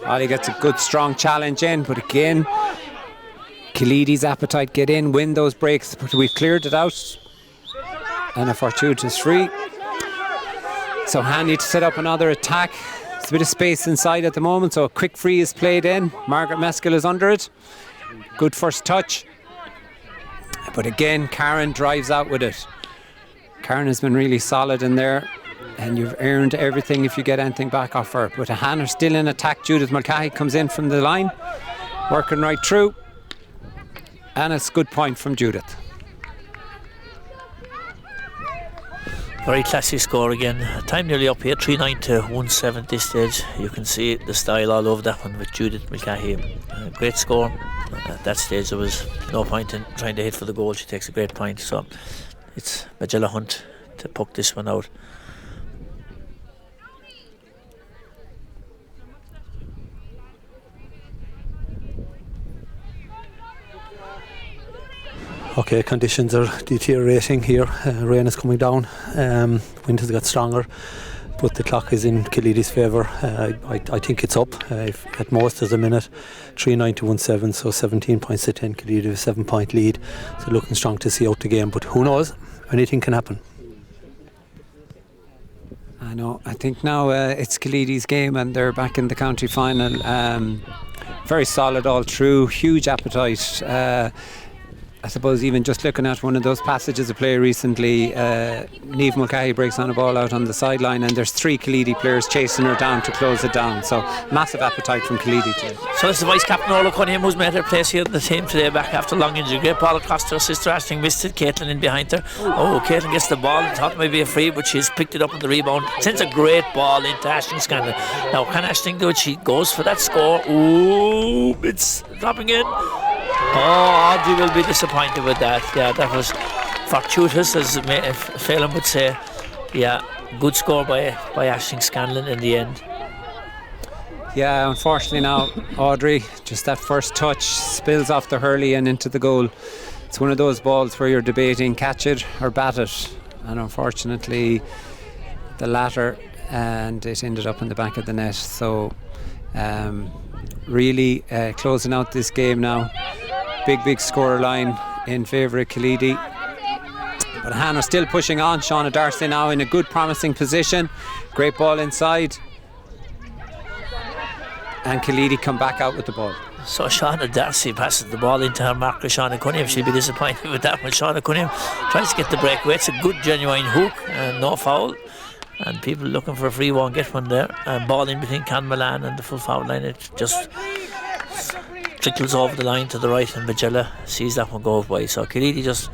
Molly gets a good strong challenge in, but again Killeedy's appetite get in, win those breaks, but we've cleared it out and a fortuitous free. So Ahane need to set up another attack. There's a bit of space inside at the moment, so a quick free is played in. Margaret Meskill is under it. Good first touch, but again Karen drives out with it. Karen has been really solid in there, and you've earned everything if you get anything back off her. But Ahane are still in attack. Judith Mulcahy comes in from the line, working right through, and it's a good point from Judith. Very classy score again. Time nearly up here, 3-9 to 1-7 at this stage. You can see the style all over that one with Judith Mulcahy. Great score. At that stage there was no point in trying to hit for the goal. She takes a great point. So it's Magella Hunt to puck this one out. Okay, conditions are deteriorating here. Rain is coming down. Wind has got stronger, but the clock is in Killeedy's favour. I think it's up. At most there's a minute. 3-9 to 1-7, so 17 points to 10. Killeedy with a 7-point lead. So looking strong to see out the game, but who knows? Anything can happen. I know. I think now it's Killeedy's game, and they're back in the county final. Very solid all through. Huge appetite. I suppose even just looking at one of those passages of play recently, Niamh Mulcahy breaks on a ball out on the sideline, and there's 3 Killeedy players chasing her down to close it down. So massive appetite from Killeedy today. So it's the vice captain Orla Cunningham who's made her place here in the team today, back after long injury. Great ball across to her sister Aisling, missed it. Caitlin in behind her. Oh, Caitlin gets the ball. Thought it might be a free, but she's picked it up on the rebound. Sends a great ball into Aisling Scanlon. Now can Aisling do it? She goes for that score. Ooh, it's dropping in. Oh, Audrey will be disappointed with that. Yeah, that was fortuitous, as Phelan would say. Yeah, good score by Aisling Scanlon in the end. Yeah, unfortunately now, Audrey, just that first touch spills off the hurley and into the goal. It's one of those balls where you're debating catch it or bat it, and unfortunately the latter, and it ended up in the back of the net. So really closing out this game now. Big score line in favour of Killeedy. But Ahane are still pushing on. Shauna Darcy now in a good promising position. Great ball inside. And Killeedy come back out with the ball. So Shauna Darcy passes the ball into her marker, Shauna Cunningham. She'll be disappointed with that one. Shauna Cunningham tries to get the breakaway. It's a good genuine hook and no foul. And people looking for a free won't get one there. And ball in between Can Milan and the full foul line. It just trickles over the line to the right, and Magella sees that one go by. So Killeedy just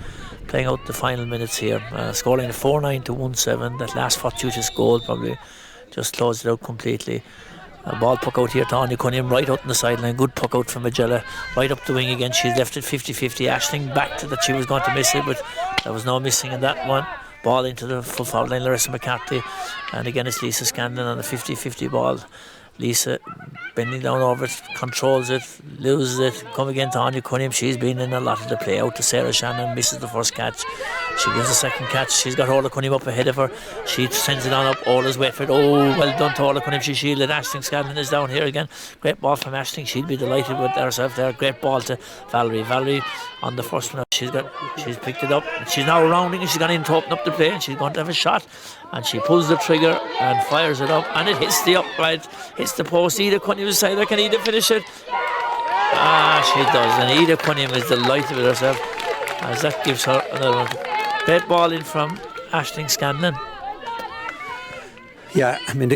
playing out the final minutes here, scoring a 4-9 to 1-7. That last fortuitous goal probably just closed it out completely. A ball puck out here to Ahane Cunningham, right out on the sideline. Good puck out from Magella, right up the wing again. She's left it 50-50. Aisling back to that she was going to miss it, but there was no missing in that one. Ball into the full foul line, Larissa McCarthy, and again it's Lisa Scanlon on the 50-50 ball. Lisa bending down over it, controls it, loses it, come again to Ahane Cunningham. She's been in a lot of the play, out to Sarah Shannon, misses the first catch. She gives the second catch. She's got Orla Cunningham up ahead of her. She sends it on up. Orla's wait for it. Oh, well done to Orla Cunningham. She shielded. Aisling Scanlon is down here again. Great ball from Aisling. She'll be delighted with herself there. Great ball to Valerie. Valerie on the first one. She's picked it up. She's now rounding and she's gone in to open up the play, and she's going to have a shot. And she pulls the trigger and fires it up, and it hits the upright, hits the post. Ida Cunningham side there. Can Ida finish it? She does, and Ida Cunningham is delighted with herself as that gives her another one. Great ball in from Aisling Scanlon. Yeah, I mean,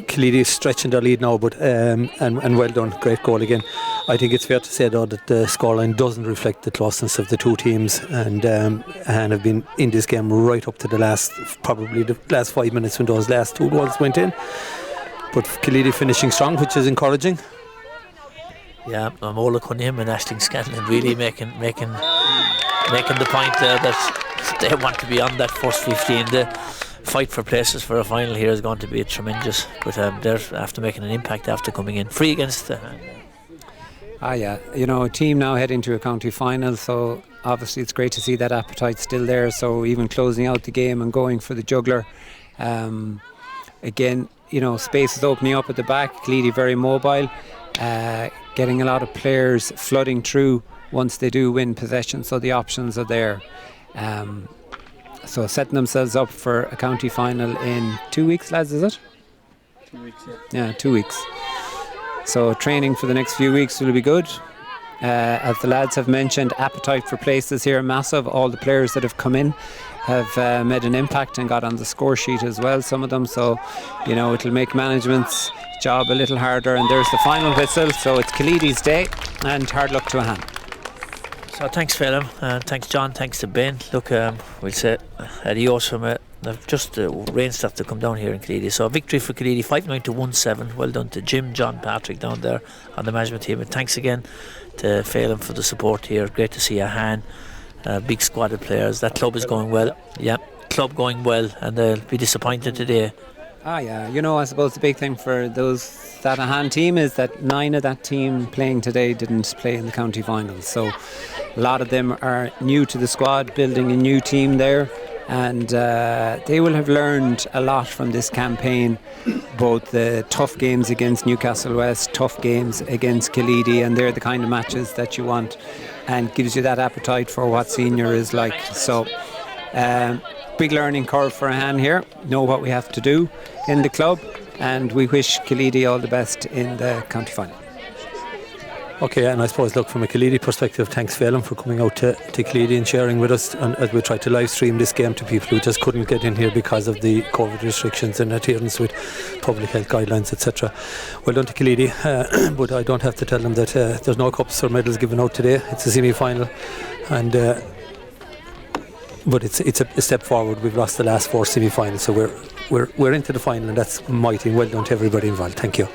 Killeedy is stretching their lead now, but and well done, great goal again. I think it's fair to say though that the scoreline doesn't reflect the closeness of the two teams, and have been in this game right up to the last 5 minutes when those last 2 goals went in. But Killeedy finishing strong, which is encouraging. Yeah, Mola Cunningham and Aisling Scanlon really making the point there that they want to be on that first 15. The fight for places for a final here is going to be tremendous, but they're after making an impact after coming in free against the Yeah, a team now heading to a county final, so obviously it's great to see that appetite still there. So even closing out the game and going for the juggler, again, space is opening up at the back. Killeedy very mobile, getting a lot of players flooding through once they do win possession, so the options are there. So setting themselves up for a county final in 2 weeks, lads, is it? 2 weeks, yeah. 2 weeks. So training for the next few weeks will be good. As the lads have mentioned, appetite for places here massive. All the players that have come in have made an impact and got on the score sheet as well, some of them. So, it'll make management's job a little harder. And there's the final whistle. So it's Killeedy's day, and hard luck to Ahane. So thanks, Phelim, and thanks, John, thanks to Ben. Look, we'll say adios from they've just rain stuff to come down here in Killeedy. So victory for Killeedy, 5-9 to 1-7. Well done to Jim, John, Patrick down there on the management team. And thanks again to Phelim for the support here. Great to see Ahane, big squad of players. That club is going well. Yeah, club going well, and they'll be disappointed today. Yeah, I suppose the big thing for that Ahane team is that 9 of that team playing today didn't play in the county finals. So a lot of them are new to the squad, building a new team there, and they will have learned a lot from this campaign, both the tough games against Newcastle West, tough games against Killeedy, and they're the kind of matches that you want and gives you that appetite for what senior is like. So big learning curve for Ahane here. Know what we have to do in the club, and we wish Killeedy all the best in the county final. Okay, and I suppose, look, from a Killeedy perspective, thanks, Phelim, for coming out to Killeedy and sharing with us, and as we tried to live stream this game to people who just couldn't get in here because of the COVID restrictions and adherence with public health guidelines, etc. Well done to Killeedy, but I don't have to tell them that there's no cups or medals given out today. It's a semi-final, and but it's a step forward. We've lost the last 4 semi-finals, so we're into the final, and that's mighty. Well done to everybody involved. Thank you.